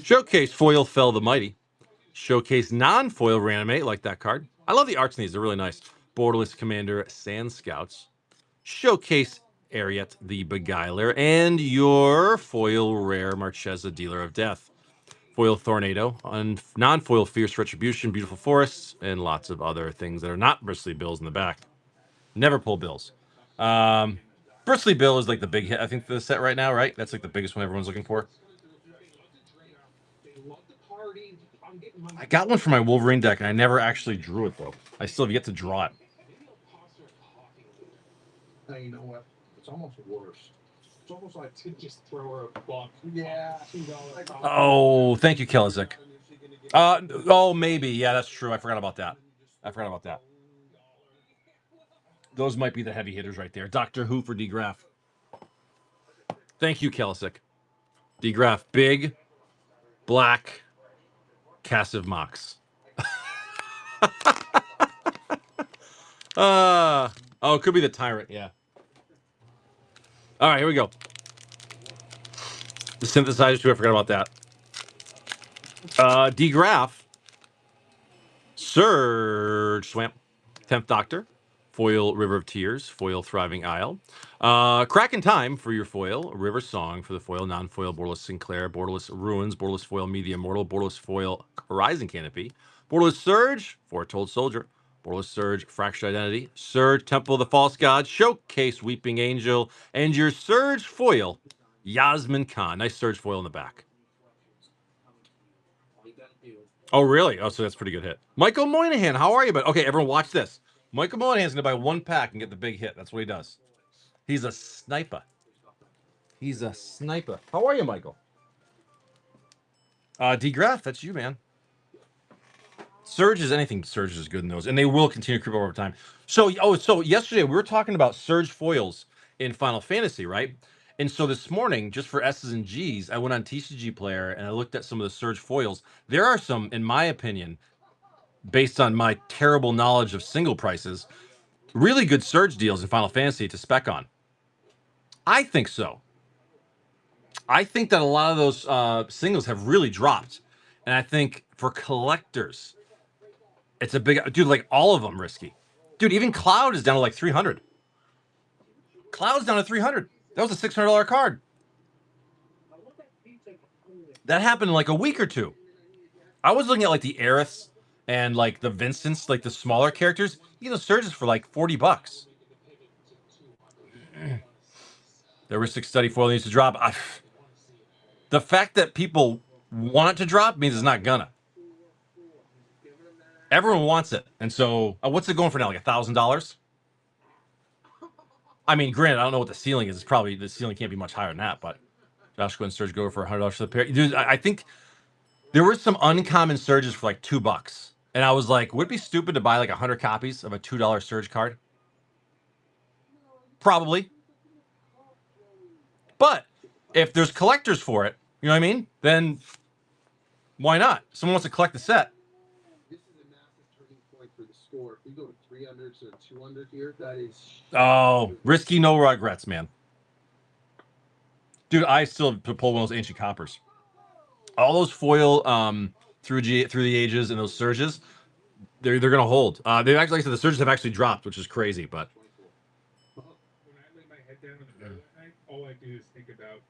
Showcase Foil Fell the Mighty. Showcase non-foil Reanimate, like that card. I love the arts in these. They're really nice. Borderless Commander Sand Scouts. Showcase Ariet the Beguiler. And your foil rare Marchesa Dealer of Death. Foil Tornado. Non-foil Fierce Retribution, Beautiful Forests, and lots of other things that are not Bristly Bills in the back. Never pull bills. Bristly Bill is like the big hit, I think, for the set right now, right? That's like the biggest one everyone's looking for. I got one for my Wolverine deck, and I never actually drew it, though. I still have yet to draw it. Hey, you know what? It's almost worse. It's almost like to just throw her a buck. Yeah. $2. Oh, thank you, Kelazik. Oh, maybe. Yeah, that's true. I forgot about that. Those might be the heavy hitters right there. Doctor Who for D Graph. Thank you, Kelazik. D Graph, big, black, Cassive Mox. Oh, it could be the Tyrant, yeah. All right, here we go. The synthesizer too, I forgot about that. D Graph, Surge Swamp, 10th Doctor, Foil River of Tears, Foil Thriving Isle, Kraken Time for your foil, River Song for the foil, non-foil Borderless Sinclair, Borderless Ruins, Borderless Foil Media Immortal, Borderless Foil Horizon Canopy, Borderless Surge, Foretold Soldier, Borderless Surge, Fractured Identity, Surge, Temple of the False God, Showcase Weeping Angel, and your Surge Foil, Yasmin Khan. Nice Surge Foil in the back. Oh, really? Oh, so that's a pretty good hit. Michael Moynihan, how are you? But okay, everyone watch this. Michael Moynihan's going to buy 1 pack and get the big hit. That's what he does. He's a sniper. How are you, Michael? D Graph, that's you, man. Surge is anything. Surge is good in those, and they will continue to creep over time. So yesterday we were talking about Surge foils in Final Fantasy, right? And so this morning, just for S's and G's, I went on TCG Player and I looked at some of the Surge foils. There are some, in my opinion, based on my terrible knowledge of single prices, really good Surge deals in Final Fantasy to spec on. I think so. I think that a lot of those singles have really dropped, and I think for collectors, it's a big dude. Like all of them, risky. Dude, even Cloud is down to like 300. Cloud's down to 300. That was a $600 card. That happened in like a week or two. I was looking at like the Aeriths and like the Vincents, like the smaller characters. You know, Surges for like $40. The heuristic study foil needs to drop. The fact that people want it to drop means it's not gonna. Everyone wants it, and so what's it going for now? Like $1,000? I mean, granted, I don't know what the ceiling is. It's probably the ceiling can't be much higher than that. But Josh Glenn Surge go for $100 for the pair. Dude, I think there were some uncommon Surges for like $2, and I was like, would it be stupid to buy like 100 copies of a $2 Surge card? Probably. But if there's collectors for it, you know what I mean? Then why not? Someone wants to collect the set. This is a massive turning point for the score. If we go to 300 to 200 here, that is. Oh, risky, no regrets, man. Dude, I still have to pull one of those ancient coppers. All those foil through the ages and those surges, they're gonna hold. They actually, like I said, the surges have actually dropped, which is crazy. But When I lay my head down in the bed at night, all I do is think about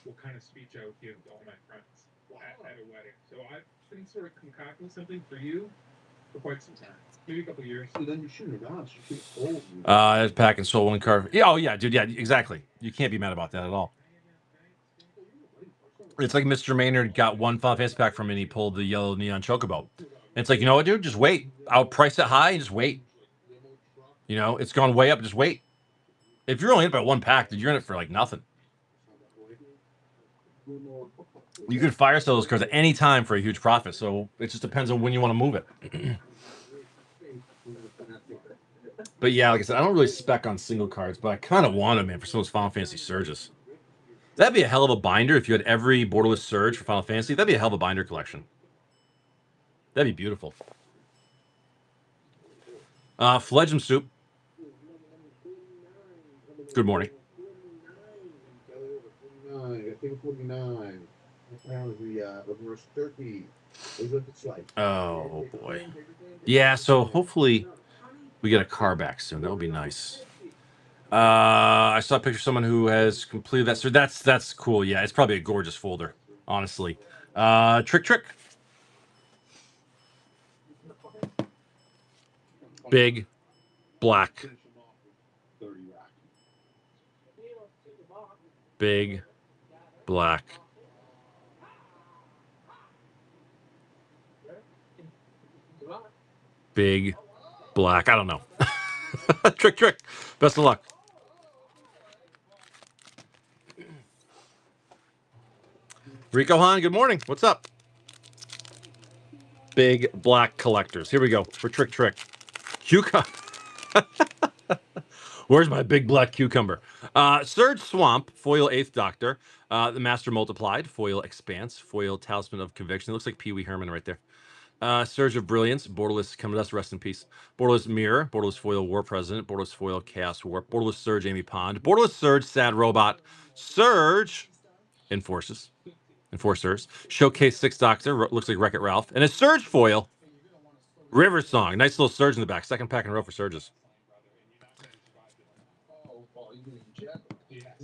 what kind of speech I would give to all my friends at a wedding. So I've been sort of concocting something for you for quite some time, maybe a couple years. So then you shouldn't have asked. You should have told me. that's pack and soul one card. Yeah, oh yeah, dude, yeah, exactly. You can't be mad about that at all. It's like Mr. Maynard got one Final Fantasy pack from me and he pulled the yellow neon chocobo. And it's like, you know what, dude? Just wait. I'll price it high and just wait. You know, it's gone way up. Just wait. If you're only in it by one pack, then you're in it for like nothing. You could fire sell those cards at any time for a huge profit. So it just depends on when you want to move it. But yeah, like I said, I don't really spec on single cards, but I kind of want them, man, for some of those Final Fantasy Surges. That'd be a hell of a binder if you had every borderless Surge for Final Fantasy. That'd be a hell of a binder collection. That'd be beautiful. Fledgem Soup. Good morning. 49. I think 49. That was the reverse turkey. Is what it's like. Oh boy. Yeah, so hopefully we get a car back soon. That would be nice. I saw a picture of someone who has completed that. So that's cool. Yeah, it's probably a gorgeous folder, honestly. Trick. Big, black. Big, black. Big, black. I don't know. Trick. Best of luck. Rico Han, good morning. What's up? Big black collectors. Here we go for Trick. Cucumber. Where's my big black cucumber? Surge Swamp, foil 8th Doctor. The Master Multiplied, foil Expanse, foil Talisman of Conviction. It looks like Pee Wee Herman right there. Surge of Brilliance, Borderless Come to Us, rest in peace. Borderless Mirror, Borderless Foil War President, Borderless Foil Chaos Warp, Borderless Surge Amy Pond, Borderless Surge Sad Robot, Surge Enforcers, Showcase 6th Doctor, looks like Wreck-It Ralph, and a Surge foil, River Song. Nice little Surge in the back. Second pack in a row for Surges.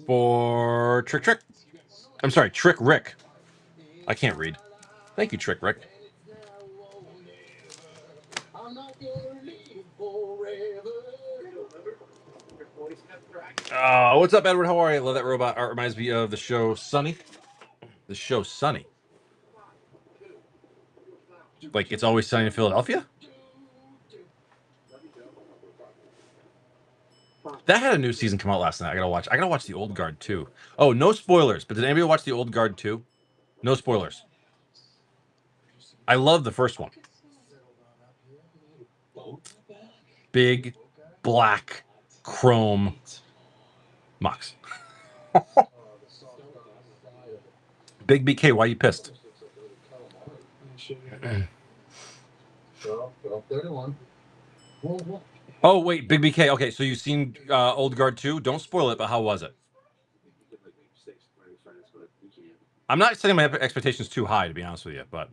For Trick. I'm sorry, Trick Rick. I can't read. Thank you, Trick Rick. What's up, Edward? How are you? I love that robot art. Reminds me of the show Sunny. The show Sunny. Like It's Always Sunny in Philadelphia? That had a new season come out last night. I gotta watch the Old Guard too. Oh, no spoilers. But did anybody watch the Old Guard too? No spoilers. I love the first one. Big, black, chrome Mox. Big BK, why you pissed? 31. Oh, wait, Big BK. Okay, so you've seen Old Guard 2. Don't spoil it, but how was it? I'm not setting my expectations too high, to be honest with you, but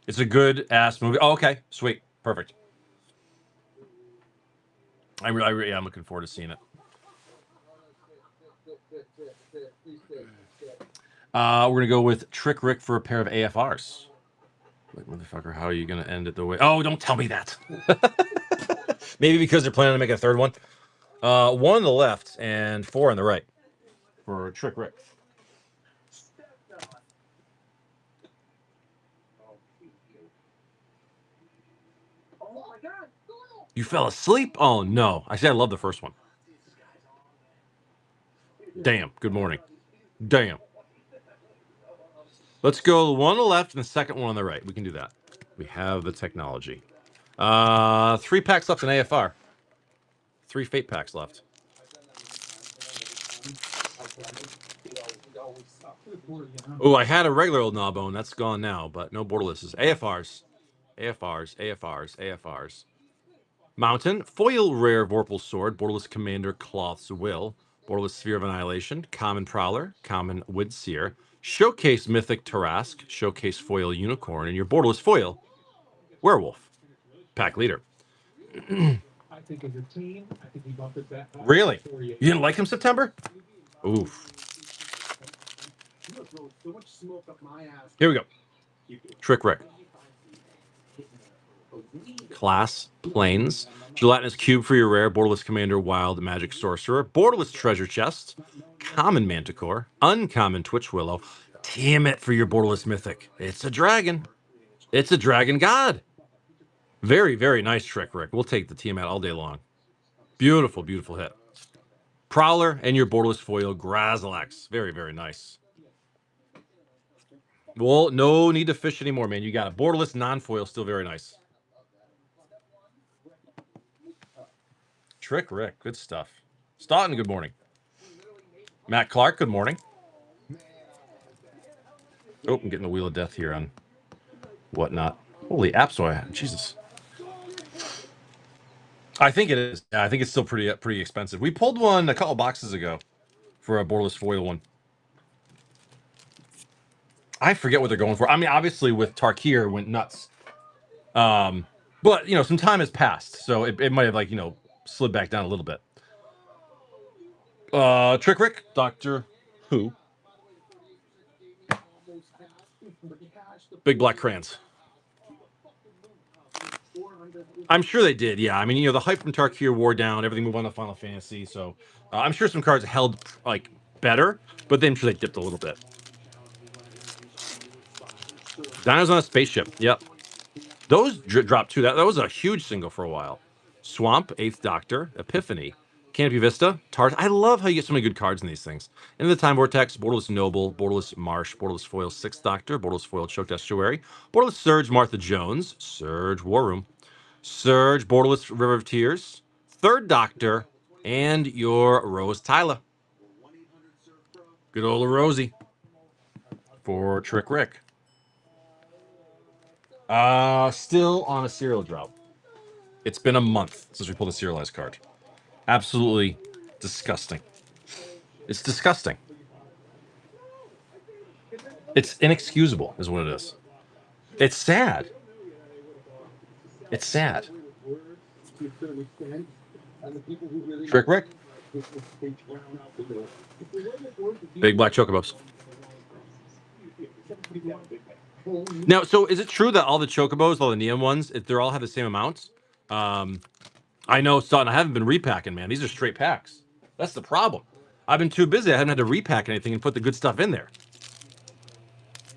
it's a good-ass movie. Oh, okay. Sweet. Perfect. I'm looking forward to seeing it. We're going to go with Trick Rick for a pair of AFRs. Like, motherfucker, how are you going to end it the way... Oh, don't tell me that. Maybe because they're planning to make a third one. 1 on the left and 4 on the right. for Trick Rick. You fell asleep? Oh no! I said I love the first one. Damn. Good morning. Damn. Let's go the one on the left and the second one on the right. We can do that. We have the technology. 3 packs left in AFR. 3 fate packs left. Oh, I had a regular old Gnawbone. That's gone now, but no borderlesses. AFRs. AFRs. AFRs. AFRs. Mountain. Foil rare Vorpal Sword. Borderless Commander Cloth's Will. Borderless Sphere of Annihilation. Common Prowler. Common Woodseer. Showcase Mythic Tarask. Showcase Foil Unicorn. And your borderless foil Werewolf. Pack leader. I think as a team, I think we bumped it that high. Really? For you. You didn't like him September? Oof. Here we go. Trick Rick. Class, Plains, Gelatinous Cube for your rare, Borderless Commander, Wild Magic Sorcerer, Borderless Treasure Chest, Common Manticore, Uncommon Twitch Willow, Tiamat for your Borderless Mythic. It's a dragon. It's a dragon god. Very, very nice Trick Rick. We'll take the Tiamat all day long. Beautiful, beautiful hit. Prowler and your Borderless Foil, Grazilax. Very, very nice. Well, no need to fish anymore, man. You got a Borderless non-foil, still very nice. Trick Rick, good stuff. Staunton, good morning. Matt Clark, good morning. Oh, I'm getting the Wheel of Death here on whatnot. Holy Apsoy, Jesus. I think it is. Yeah, I think it's still pretty expensive. We pulled one a couple boxes ago for a Borderless foil one. I forget what they're going for. I mean, obviously with Tarkir went nuts. But, you know, some time has passed, so it might have, like, you know, slid back down a little bit. Trick Rick, Doctor Who. Big black crayons. I'm sure they did, yeah. I mean, you know, the hype from Tarkir wore down, everything moved on to Final Fantasy, so I'm sure some cards held, like, better, but then I'm sure they dipped a little bit. Dinos on a Spaceship, yep. Those dropped too. That was a huge single for a while. Swamp, 8th Doctor, Epiphany, Canopy Vista, Tart. I love how you get so many good cards in these things. Into the Time Vortex, Borderless Noble, Borderless Marsh, Borderless Foil, 6th Doctor, Borderless Foil, Choked Estuary, Borderless Surge, Martha Jones, Surge, War Room, Surge, Borderless River of Tears, 3rd Doctor, and your Rose Tyla. Good old Rosie for Trick Rick. Still on a serial drought. It's been a month since we pulled a serialized card. Absolutely disgusting. It's disgusting. It's inexcusable, is what it is. It's sad. It's sad. Trick Rick. Big black chocobos. Now, so is it true that all the chocobos, all the Neon ones, if they all have the same amounts? I know, Sutton, I haven't been repacking, man. These are straight packs. That's the problem. I've been too busy. I haven't had to repack anything and put the good stuff in there.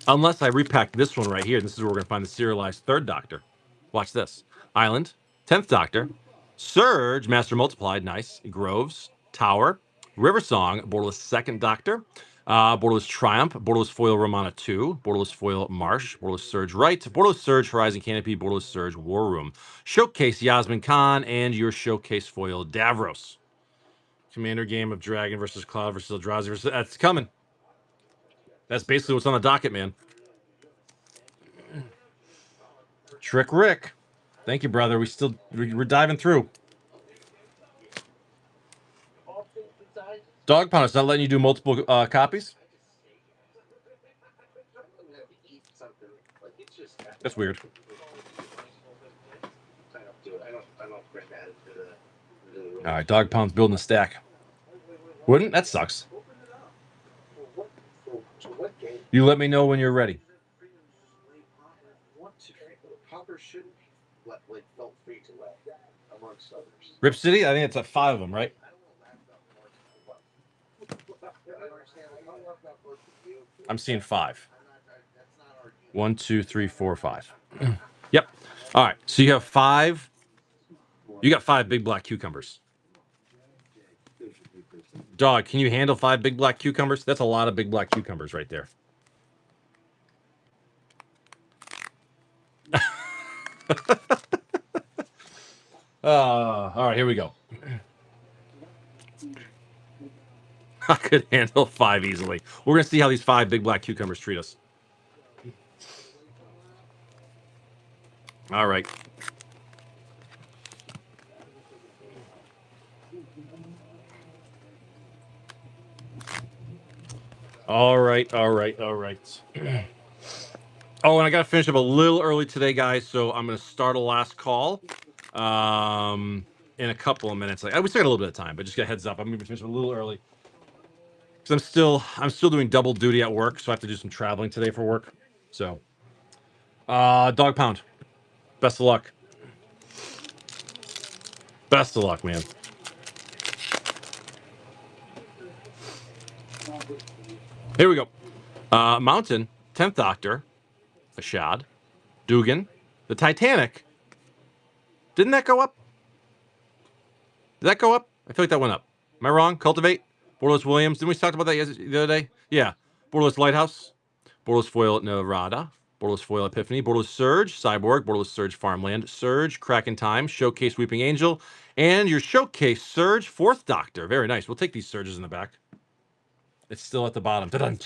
Unless I repack this one right here. This is where we're going to find the serialized 3rd Doctor. Watch this. Island, 10th Doctor, Surge, Master Multiplied, nice. Groves, Tower, River Song, Borderless 2nd Doctor, Borderless Triumph, Borderless Foil Romana 2, Borderless Foil Marsh, Borderless Surge Right, Borderless Surge Horizon Canopy, Borderless Surge War Room, Showcase Yasmin Khan, and your Showcase Foil Davros. Commander game of Dragon versus Cloud versus Eldrazi versus... That's coming. That's basically what's on the docket, man. Trick Rick. Thank you, brother. We're diving through. Dog Pound, it's not letting you do multiple copies? That's weird. All right, Dog Pound's building a stack. Wouldn't? That sucks. You let me know when you're ready. Rip City? I think it's like 5 of them, right? I'm seeing 5. 1, 2, 3, 4, 5. Yep. All right. So you have 5. You got 5 big black cucumbers. Dog, can you handle 5 big black cucumbers? That's a lot of big black cucumbers right there. All right, here we go. I could handle 5 easily. We're going to see how these 5 big black cucumbers treat us. All right. All right. Oh, and I got to finish up a little early today, guys. So I'm going to start a last call in a couple of minutes. We still got a little bit of time, but just get a heads up. I'm going to finish a little early because I'm still doing double duty at work, so I have to do some traveling today for work. So, Dog Pound, best of luck. Best of luck, man. Here we go. Mountain, 10th Doctor, Ashad, Dugan, the Titanic. Didn't that go up? Did that go up? I feel like that went up. Am I wrong? Cultivate, Borderless Williams. Didn't we talk about that the other day? Yeah. Borderless Lighthouse, Borderless Foil Nevada, Borderless Foil Epiphany, Borderless Surge, Cyborg, Borderless Surge Farmland, Surge, Kraken Time, Showcase Weeping Angel, and your Showcase Surge 4th Doctor. Very nice. We'll take these surges in the back. It's still at the bottom. Da-dun.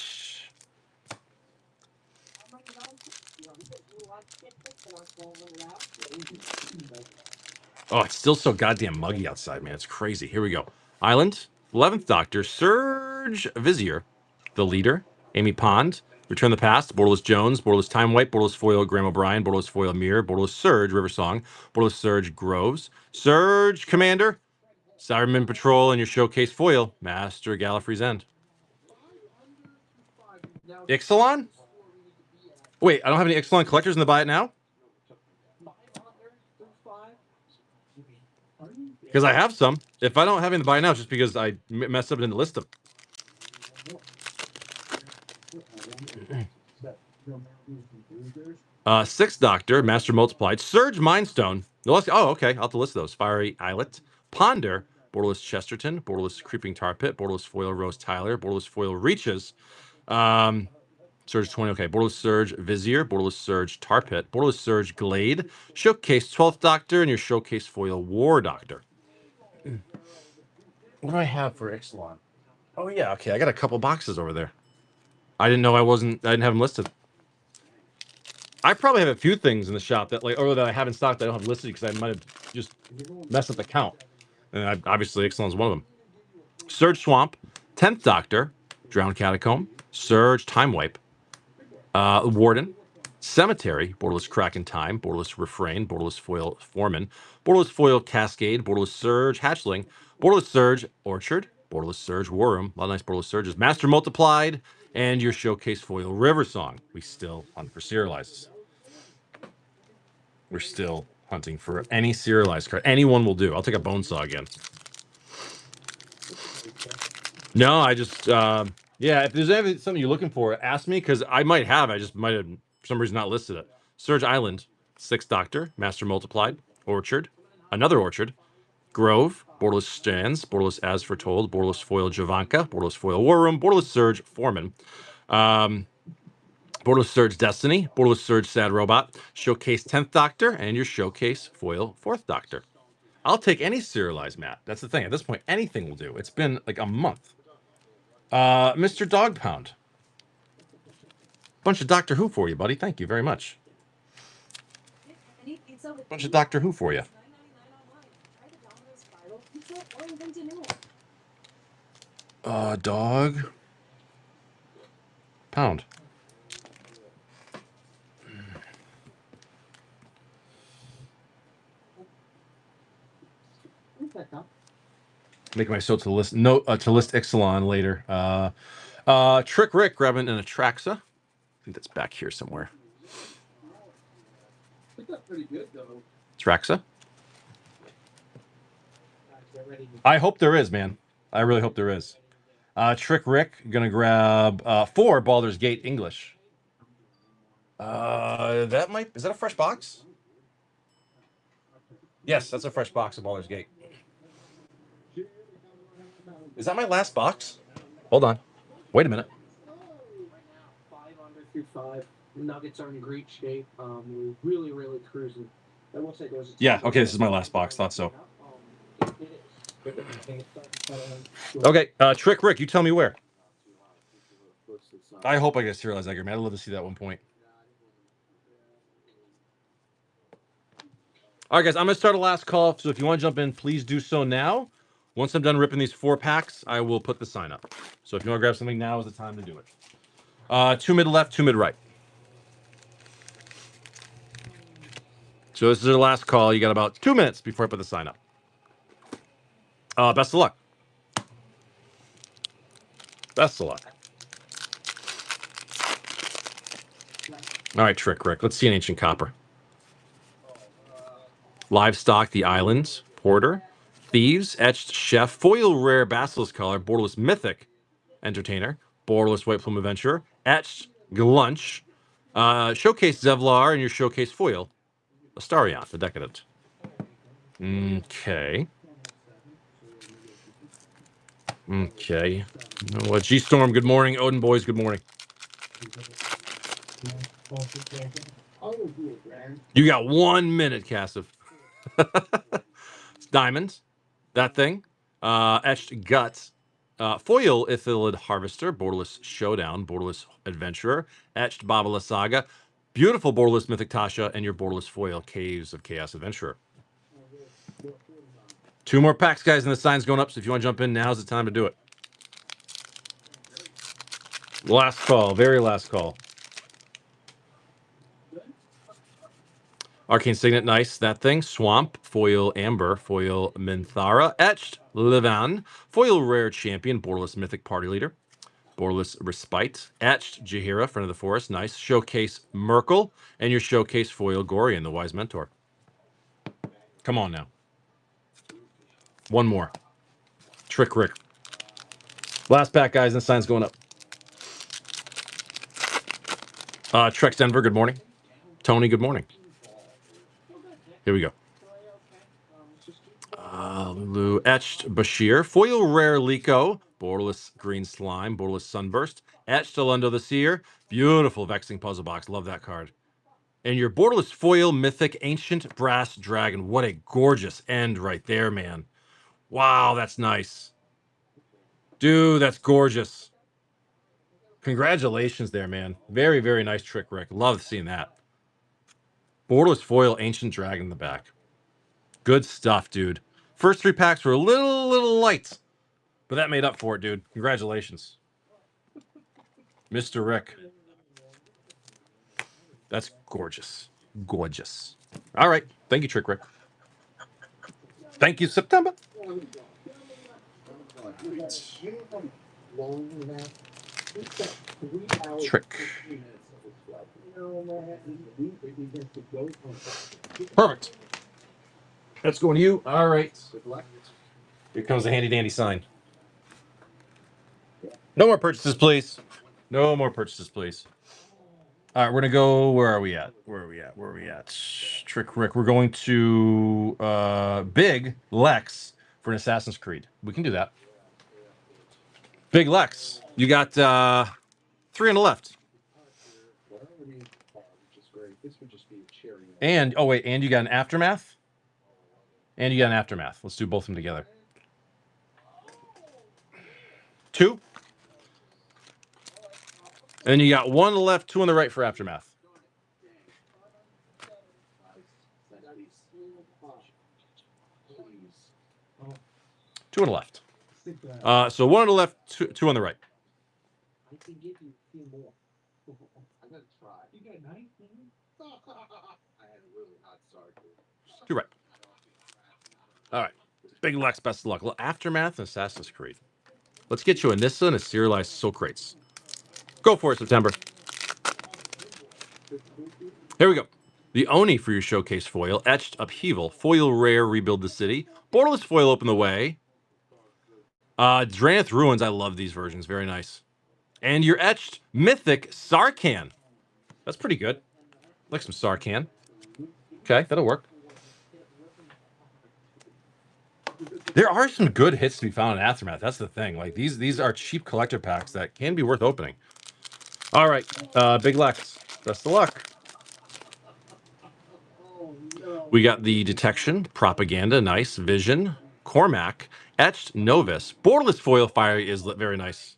Oh, it's still so goddamn muggy outside, man. It's crazy. Here we go. Island, 11th Doctor, Surge Vizier, The Leader, Amy Pond, Return the Past, Borderless Jones, Borderless Time Wipe, Borderless Foil Graham O'Brien, Borderless Foil Mirror, Borderless Surge River Song, Borderless Surge Groves, Surge Commander, Cyberman Patrol, and your Showcase Foil, Master Gallifrey's End. Ixalan? Wait, I don't have any Ixalan collectors in the buy it now? Because I have some. If I don't have any to buy now, it's just because I messed up and didn't list them. Sixth Doctor, Master Multiplied, Surge Mindstone. Oh, okay. I'll have to list those. Fiery Islet, Ponder, Borderless Chesterton, Borderless Creeping Tar Pit, Borderless Foil Rose Tyler, Borderless Foil Reaches, Surge 20, okay. Borderless Surge Vizier, Borderless Surge Tar Pit, Borderless Surge Glade, Showcase 12th Doctor, and your Showcase Foil War Doctor. What do I have for Ixalan? Oh, yeah, okay. I got a couple boxes over there. I didn't know I didn't have them listed. I probably have a few things in the shop that that I have in stock that I don't have listed because I might have just messed up the count. And obviously, Ixalan's one of them. Surge Swamp, 10th Doctor, Drowned Catacomb, Surge Time Wipe, Warden, Cemetery, Borderless Kraken Time, Borderless Refrain, Borderless Foil Foreman, Borderless Foil Cascade, Borderless Surge Hatchling, Borderless Surge Orchard, Borderless Surge War Room, a lot of nice Borderless Surges, Master Multiplied, and your Showcase Foil River Song. We still hunt for serializes. We're still hunting for any serialized card. Anyone will do. I'll take a Bonesaw again. No, I just yeah. If there's something you're looking for, ask me because I might have. I just might have for some reason not listed it. Surge Island, 6th Doctor, Master Multiplied, Orchard, another Orchard, Grove, Borderless Stands, Borderless As Foretold, Borderless Foil Javanka, Borderless Foil War Room, Borderless Surge Foreman, Borderless Surge Destiny, Borderless Surge Sad Robot, Showcase 10th Doctor, and your Showcase Foil 4th Doctor. I'll take any serialized, Matt. That's the thing. At this point, anything will do. It's been like a month. Mr. Dog Pound. Bunch of Doctor Who for you, buddy. Thank you very much. Bunch of Doctor Who for you. Dog Pound. Make myself to list to list Ixalan later. Trick Rick grabbing an Atraxa. I think that's back here somewhere. Atraxa. I hope there is, man. I really hope there is. Trick Rick, gonna grab 4 Baldur's Gate English. That might, is that a fresh box? Yes, that's a fresh box of Baldur's Gate. Is that my last box? Hold on. Wait a minute. Right now, 5 under through 5. Nuggets are in great shape. We're really, really cruising. I will say there was a Yeah, okay, this is my last box. Thought so. Okay, Trick Rick, you tell me where. I hope I get serialized Egger, man. I'd love to see that at one point. All right, guys, I'm going to start a last call. So if you want to jump in, please do so now. Once I'm done ripping these 4 packs, I will put the sign up. So if you want to grab something, now is the time to do it. 2 mid left, 2 mid right. So this is your last call. You got about 2 minutes before I put the sign up. Best of luck. Best of luck. All right, Trick Rick. Let's see an Ancient Copper. Livestock, The Islands, Porter, Thieves, Etched Chef, Foil Rare Basilisk Color, Borderless Mythic Entertainer, Borderless White Plume Adventurer, Etched Glunch, Showcase Zevlar, and your Showcase Foil, Astarion, the Decadent. Okay. Okay. You know what? G-Storm, good morning. Odin Boys, good morning. You got 1 minute, Cassiv. Diamonds. That thing. Etched Guts. Foil Ithilid Harvester. Borderless Showdown. Borderless Adventurer. Etched Babala Saga. Beautiful Borderless Mythic Tasha. And your Borderless Foil Caves of Chaos Adventurer. 2 more packs, guys, and the sign's going up. So if you want to jump in, now's the time to do it. Last call. Very last call. Arcane Signet, nice. That thing. Swamp, Foil Amber, Foil Minthara, Etched Livan, Foil Rare Champion, Borderless Mythic Party Leader, Borderless Respite, Etched Jaheira, Friend of the Forest, nice. Showcase Merkel, and your Showcase Foil Gorian, the Wise Mentor. Come on now. 1 more. Trick Rick. Last pack, guys, and the sign's going up. Trex Denver, good morning. Tony, good morning. Here we go. Lulu Etched Bashir, Foil Rare Liko, Borderless Green Slime, Borderless Sunburst, Etched Alundo the Seer, beautiful Vexing Puzzle Box, love that card. And your Borderless Foil Mythic Ancient Brass Dragon, what a gorgeous end right there, man. Wow, that's nice. Dude, that's gorgeous. Congratulations there, man. Very, very nice trick, Rick. Love seeing that. Borderless Foil Ancient Dragon in the back. Good stuff, dude. First 3 packs were a little light, but that made up for it, dude. Congratulations. Mr. Rick. That's gorgeous. Gorgeous. All right. Thank you, Trick Rick. Thank you, September. Trick. Perfect. That's going to you. All right. Here comes the handy dandy sign. No more purchases, please. No more purchases, please. All right, we're gonna go. Where are we at? Where are we at? Where are we at? Trick Rick. We're going to Big Lex for an Assassin's Creed. We can do that. Big Lex. You got 3 on the left. And oh wait, and you got an Aftermath. And you got an Aftermath. Let's do both of them together. 2. And you got 1 on the left, 2 on the right for Aftermath. 2 on the left. So 1 on the left, 2 on the right. I can give you a few more. I'm gonna try. You got 19? I had a really hot start. 2 right. All right. Big Lex, best of luck. Aftermath and Assassin's Creed. Let's get you a Nissa and a serialized Soul Crates. Go for it, September. Here we go. The Oni for your Showcase Foil. Etched Upheaval. Foil Rare Rebuild the City. Borderless Foil Open the Way. Drannith Ruins, I love these versions. Very nice. And your etched mythic Sarkhan. That's pretty good. Like some Sarkhan. Okay, that'll work. There are some good hits to be found in Aftermath. That's the thing. Like these are cheap collector packs that can be worth opening. All right, Big Lex. Best of luck. We got the Detection, Propaganda, nice. Vision, Cormac, Etched, Novus. Borderless Foil Fire is very nice.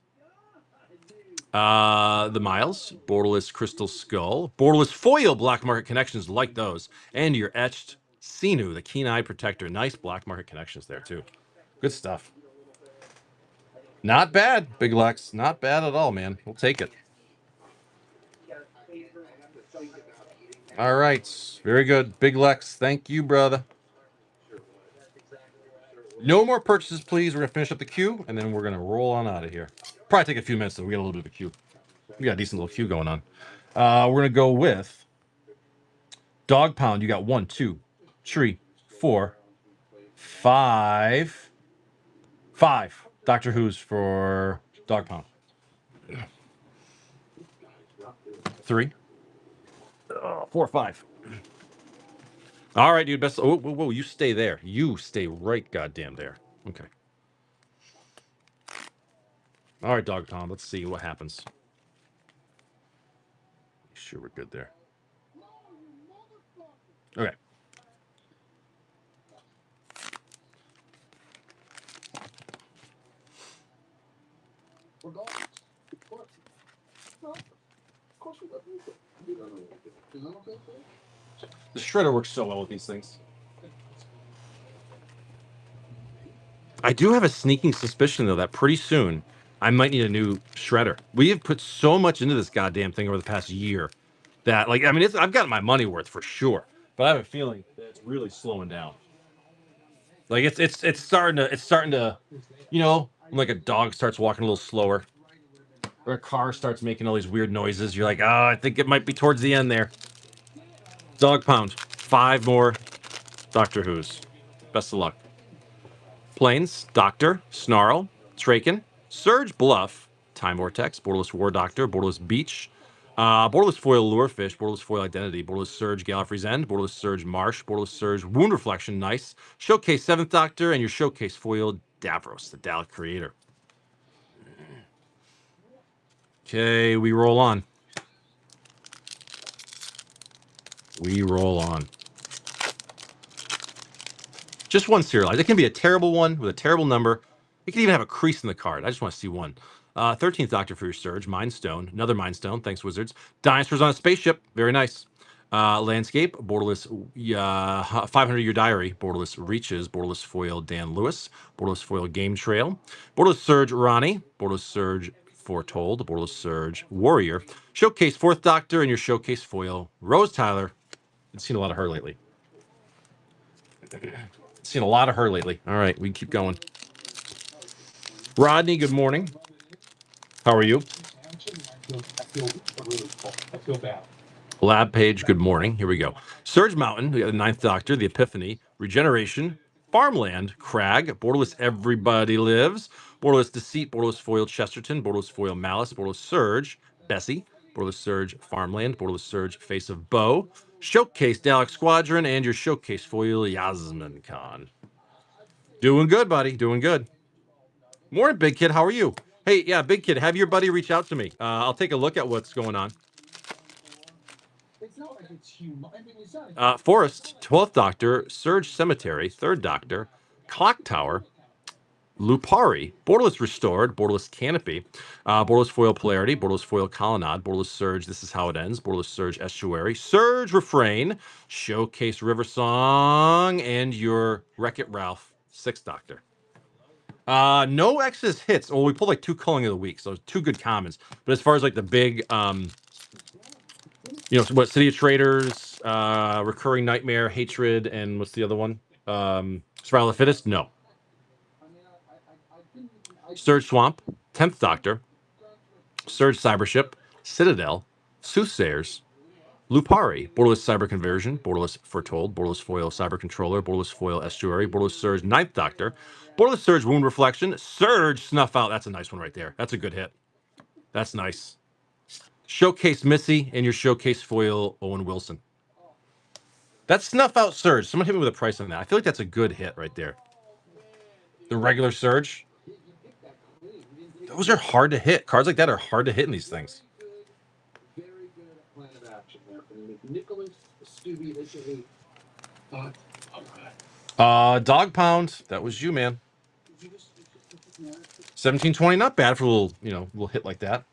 The Miles, Borderless Crystal Skull, Borderless Foil Black Market Connections, like those. And your Etched Sinu, the Keen Eye Protector. Nice Black Market Connections there, too. Good stuff. Not bad, Big Lex. Not bad at all, man. We'll take it. All right. Very good. Big Lex, thank you, brother. No more purchases, please. We're going to finish up the queue, and then we're going to roll on out of here. Probably take a few minutes, though. We got a little bit of a queue. We got a decent little queue going on. We're going to go with Dog Pound. You got 1, 2, 3, 4, 5. 5 Doctor Who's for Dog Pound. 3, 4, 5. All right, dude. Best. Oh, whoa, you stay there. You stay right goddamn there. Okay. All right, Dog Pound. Let's see what happens. Sure, we're good there. Okay. We're going. Of course. No, of course we love you. You don't know what to do. You know what I'm saying? The shredder works so well with these things. I do have a sneaking suspicion, though, that pretty soon I might need a new shredder. We have put so much into this goddamn thing over the past year that, like, I mean, I've gotten my money worth for sure, but I have a feeling that it's really slowing down. Like it's starting to, you know, like a dog starts walking a little slower, or a car starts making all these weird noises. You're like, oh, I think it might be towards the end there. Dog Pound, 5 more Doctor Who's. Best of luck. Planes, Doctor, Snarl, Traken, Surge Bluff, Time Vortex, Borderless War Doctor, Borderless Beach, Borderless Foil Lurefish, Borderless Foil Identity, Borderless Surge Gallifrey's End, Borderless Surge Marsh, Borderless Surge Wound Reflection, nice. Showcase 7th Doctor, and your Showcase Foil Davros, the Dalek Creator. Okay, we roll on. We roll on. Just one serialized. It can be a terrible one with a terrible number. It can even have a crease in the card. I just want to see one. 13th Doctor for your Surge. Mind Stone. Another Mind Stone. Thanks, Wizards. Dinosaurs on a Spaceship. Very nice. Landscape. Borderless 500-Year Diary. Borderless Reaches. Borderless Foil Dan Lewis. Borderless Foil Game Trail. Borderless Surge Ronnie. Borderless Surge Foretold. Borderless Surge Warrior. Showcase 4th Doctor and your Showcase Foil Rose Tyler. I've seen a lot of her lately. Seen a lot of her lately. All right, we keep going. Rodney, good morning. How are you? I feel bad. Lab Page, good morning. Here we go. Surge Mountain, we got the 9th Doctor, the Epiphany, Regeneration, Farmland, Crag, Borderless Everybody Lives, Borderless Deceit, Borderless Foil Chesterton, Borderless Foil Malice, Borderless Surge, Bessie, Borderless Surge Farmland, Borderless Surge Face of Bow, Showcase Dalek Squadron, and your Showcase Foil Yasmin Khan. Doing good, buddy. Doing good. Morning, Big Kid. How are you? Hey, yeah, Big Kid, have your buddy reach out to me. I'll take a look at what's going on. It's not like it's human. I mean, it's not. Forest, 12th Doctor, Surge Cemetery, 3rd Doctor, Clock Tower, Lupari, Borderless Restored, Borderless Canopy, Borderless Foil Polarity, Borderless Foil Colonnade, Borderless Surge, This Is How It Ends, Borderless Surge Estuary, Surge Refrain, Showcase River Song, and your Wreck-It Ralph, 6th Doctor. No excess hits. Well, we pulled like 2 Culling of the Week, so 2 good commons. But as far as like the big, you know, what City of Traders, Recurring Nightmare, Hatred, and what's the other one? Survival of the Fittest? No. Surge Swamp, 10th Doctor, Surge Cybership, Citadel, Soothsayers, Lupari, Borderless Cyber Conversion, Borderless Foretold, Borderless Foil Cyber Controller, Borderless Foil Estuary, Borderless Surge Ninth Doctor, Borderless Surge Wound Reflection, Surge Snuff Out. That's a nice one right there. That's a good hit. That's nice. Showcase Missy and your Showcase Foil Owen Wilson. That's Snuff Out Surge. Someone hit me with a price on that. I feel like that's a good hit right there. The regular Surge. Those are hard to hit. Cards like that are hard to hit in these things. Very good at plan of action there from Nicholas Stubby, aka Dog Pound. That was you, man. 1720, not bad for a little, little hit like that.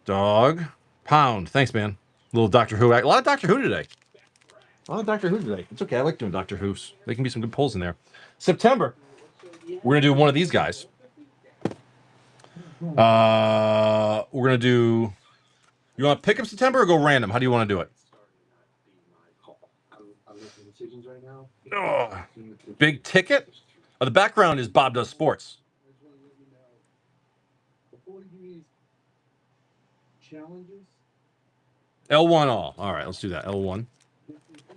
Dog Pound. Thanks, man. Little Doctor Who. A lot of Doctor Who today. It's okay. I like doing Doctor Who's. There can be some good pulls in there. September. We're going to do one of these guys. We're going to do... You want to pick up September or go random? How do you want to do it? Oh, big ticket? The background is Bob Does Sports. L1 all. All right, let's do that. L1.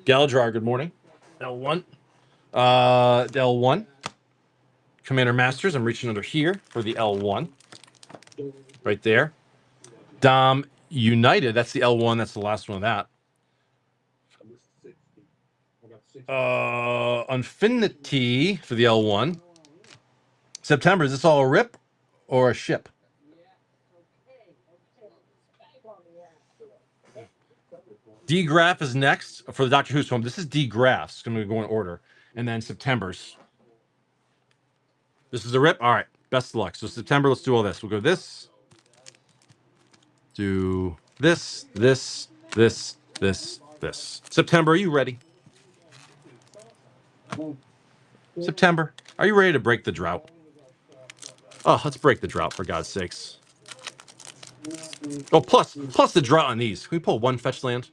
Galadrar, good morning. L1. L1. Commander Masters, I'm reaching under here for the L1. Right there. Dom United, that's the L1. That's the last one of that. Infinity for the L1. September, is this all a rip or a ship? D Graph is next for the Doctor Who's home. This is D Graphs. I'm going to go in order. And then September's. This is a rip. All right. Best of luck. So September, let's do all this. We'll go this. Do this, this, this, this, this. September, are you ready? September, are you ready to break the drought? Oh, let's break the drought, for God's sakes. Oh, plus the drought on these. Can we pull one fetch land?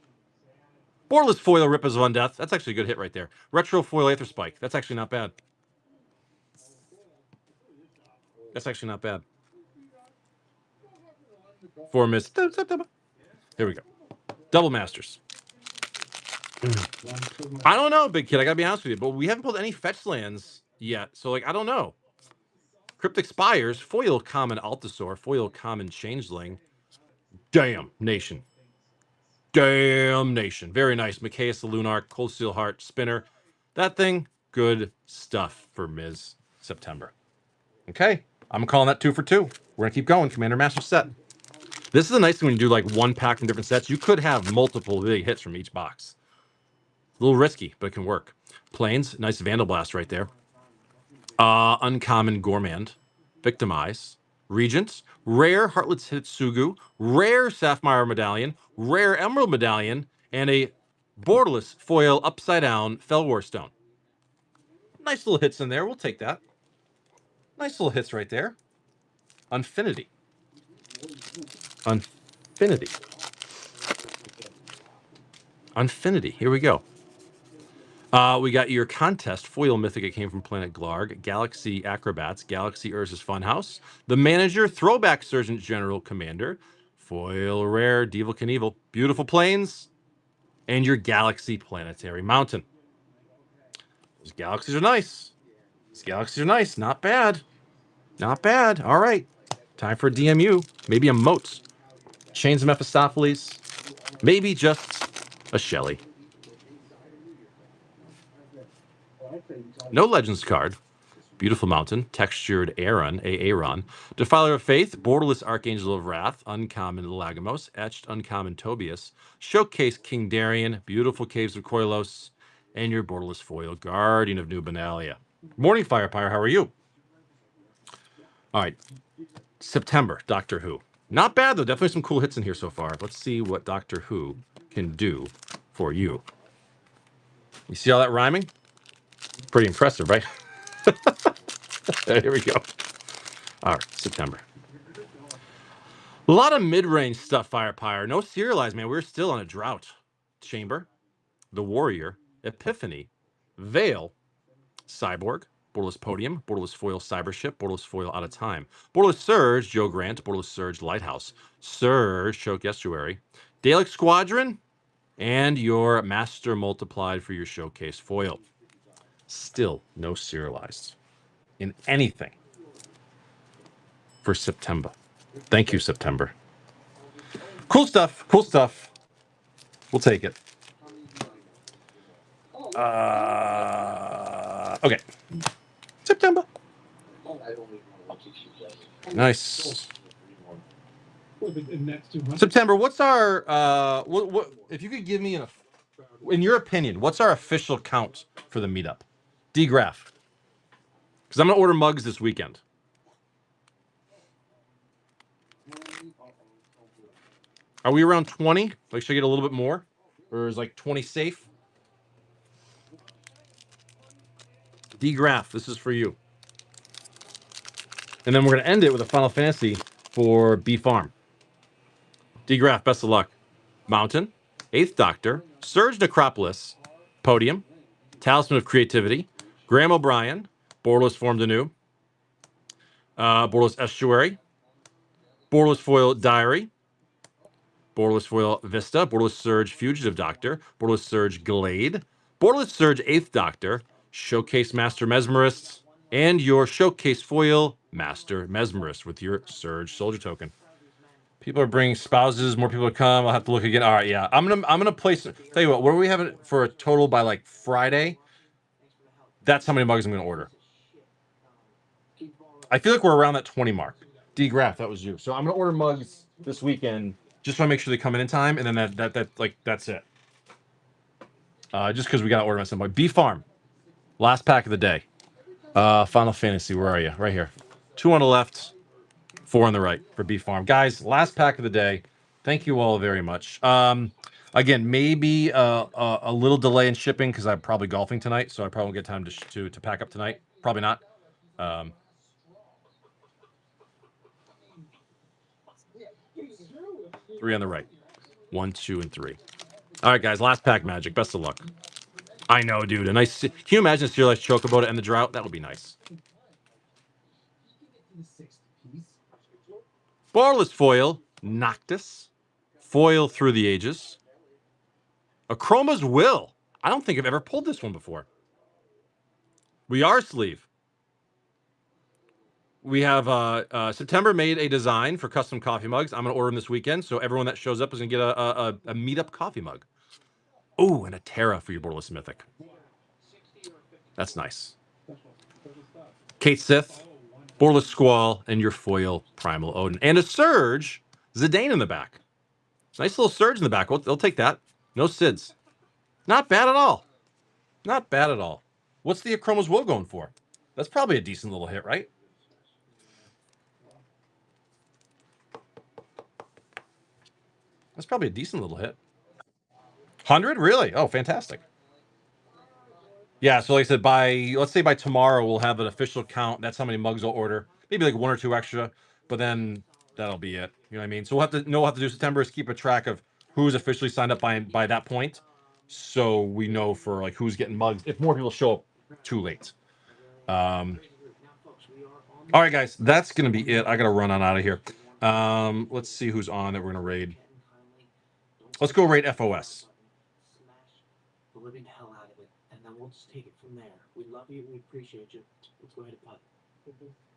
Borderless Foil Rippers of Undeath. That's actually a good hit right there. Retro Foil Aether Spike. That's actually not bad. That's actually not bad. For Miss. Here we go. Double Masters. I don't know, big kid. I gotta be honest with you, but we haven't pulled any fetch lands yet. So, I don't know. Cryptic Spires, Foil Common Altasaur, Foil Common Changeling. Damn Nation. Damn Nation. Very nice. Machias the Lunarch, Cold Steel Heart, Spinner. That thing, good stuff for Ms. September. Okay. I'm calling that 2 for 2. We're going to keep going. Commander Master set. This is a nice thing when you do one pack from different sets. You could have multiple big hits from each box. A little risky, but it can work. Plains, nice Vandal Blast right there. Uncommon Gourmand. Victimize. Regent. Rare Heartless Hitsugu. Rare Sapphire Medallion. Rare Emerald Medallion. And a Borderless Foil Upside Down Fellwar Stone. Nice little hits in there. We'll take that. Nice little hits right there. Infinity. Here we go. We got your contest foil mythic. It came from Planet Glarg, Galaxy Acrobats, Galaxy Ursus Funhouse, the manager, throwback Surgeon General Commander, foil rare Devil Knievel, beautiful planes, and your Galaxy Planetary Mountain. Those galaxies are nice. Not bad. All right. Time for a DMU. Maybe a Moats. Chains of Mephistopheles. Maybe just a Shelly. No Legends card. Beautiful Mountain. Textured Aaron. Defiler of Faith. Borderless Archangel of Wrath. Uncommon Lagamos. Etched Uncommon Tobias. Showcase King Darian. Beautiful Caves of Koilos. And your Borderless Foil Guardian of New Benalia. Morning, Firepire. How are you? All right. September. Doctor Who. Not bad, though. Definitely some cool hits in here so far. Let's see what Doctor Who can do for you. You see all that rhyming? Pretty impressive, right? Here we go. All right, September. A lot of mid-range stuff, Firepire. No serialized, man. We're still on a drought. Chamber, The Warrior, Epiphany, Veil, Cyborg, Borderless Podium, Borderless Foil Cybership, Borderless Foil Out of Time, Borderless Surge, Joe Grant, Borderless Surge Lighthouse, Surge Choke Estuary, Dalek Squadron, and your Master Multiplied for your Showcase Foil. Still no serialized in anything for September. Thank you, September. Cool stuff. Cool stuff. We'll take it. Okay. September. Nice. September. What's our what if you could give me in your opinion, what's our official count for the meetup? D-Graph. Because I'm gonna order mugs this weekend. Are we around 20? Like, should I get a little bit more? Or is like 20 safe? D-Graph, this is for you. And then we're going to end it with a Final Fantasy for B Farm. D-Graph, best of luck. Mountain, 8th Doctor, Surge Necropolis, Podium, Talisman of Creativity, Graham O'Brien, Borderless Formed Anew, Borderless Estuary, Borderless Foil Diary, Borderless Foil Vista, Borderless Surge Fugitive Doctor, Borderless Surge Glade, Borderless Surge 8th Doctor, Showcase Master Mesmerist, and your Showcase Foil Master Mesmerist with your Surge Soldier token. People are bringing spouses. More people to come. I'll have to look again. All right, yeah. I'm gonna place. Tell you what. Where we have it for a total by like Friday. That's how many mugs I'm gonna order. I feel like we're around that 20 mark. D-Graph, that was you. So I'm gonna order mugs this weekend. Just want to make sure they come in time, and then that's it. Just because we gotta order myself. B Farm, last pack of the day. Final Fantasy, where are you? Right here. 2 on the left, 4 on the right for B Farm. Guys, last pack of the day. Thank you all very much. Again, maybe a little delay in shipping because I'm probably golfing tonight, so I probably won't get time to pack up tonight. Probably not. 3 on the right. 1, 2, and 3. All right, guys. Last pack magic. Best of luck. I know, dude. A nice. Can you imagine a serialized Chocobo to end the drought? That would be nice. Borderless Foil, Noctis, Foil Through the Ages, Achroma's Will. I don't think I've ever pulled this one before. We are sleeve. We have September made a design for custom coffee mugs. I'm gonna order them this weekend, so everyone that shows up is gonna get a meetup coffee mug. Oh, and a Terra for your Borderless Mythic. That's nice. Kate Sith, Borderless Squall, and your foil Primal Odin. And a Surge Zidane in the back. Nice little Surge in the back. They'll take that. No SIDS. Not bad at all. Not bad at all. What's the Achroma's Will going for? That's probably a decent little hit, right? That's probably a decent little hit. 100? Really? Oh, fantastic. Yeah, so like I said, let's say by tomorrow, we'll have an official count. That's how many mugs I'll order. Maybe like 1 or 2 extra, but then that'll be it. You know what I mean? So we'll have to know what to do September is keep a track of who's officially signed up by that point. So we know for like who's getting mugs if more people show up too late. All right, guys, that's gonna be it. I gotta run on out of here. Let's see who's on that we're gonna raid. Let's go raid FOS. The living hell out of it, and then we'll just take it from there. We love you. We appreciate you. Let's go ahead and putt.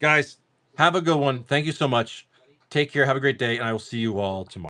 Guys, have a good one. Thank you so much. Take care. Have a great day, and I will see you all tomorrow.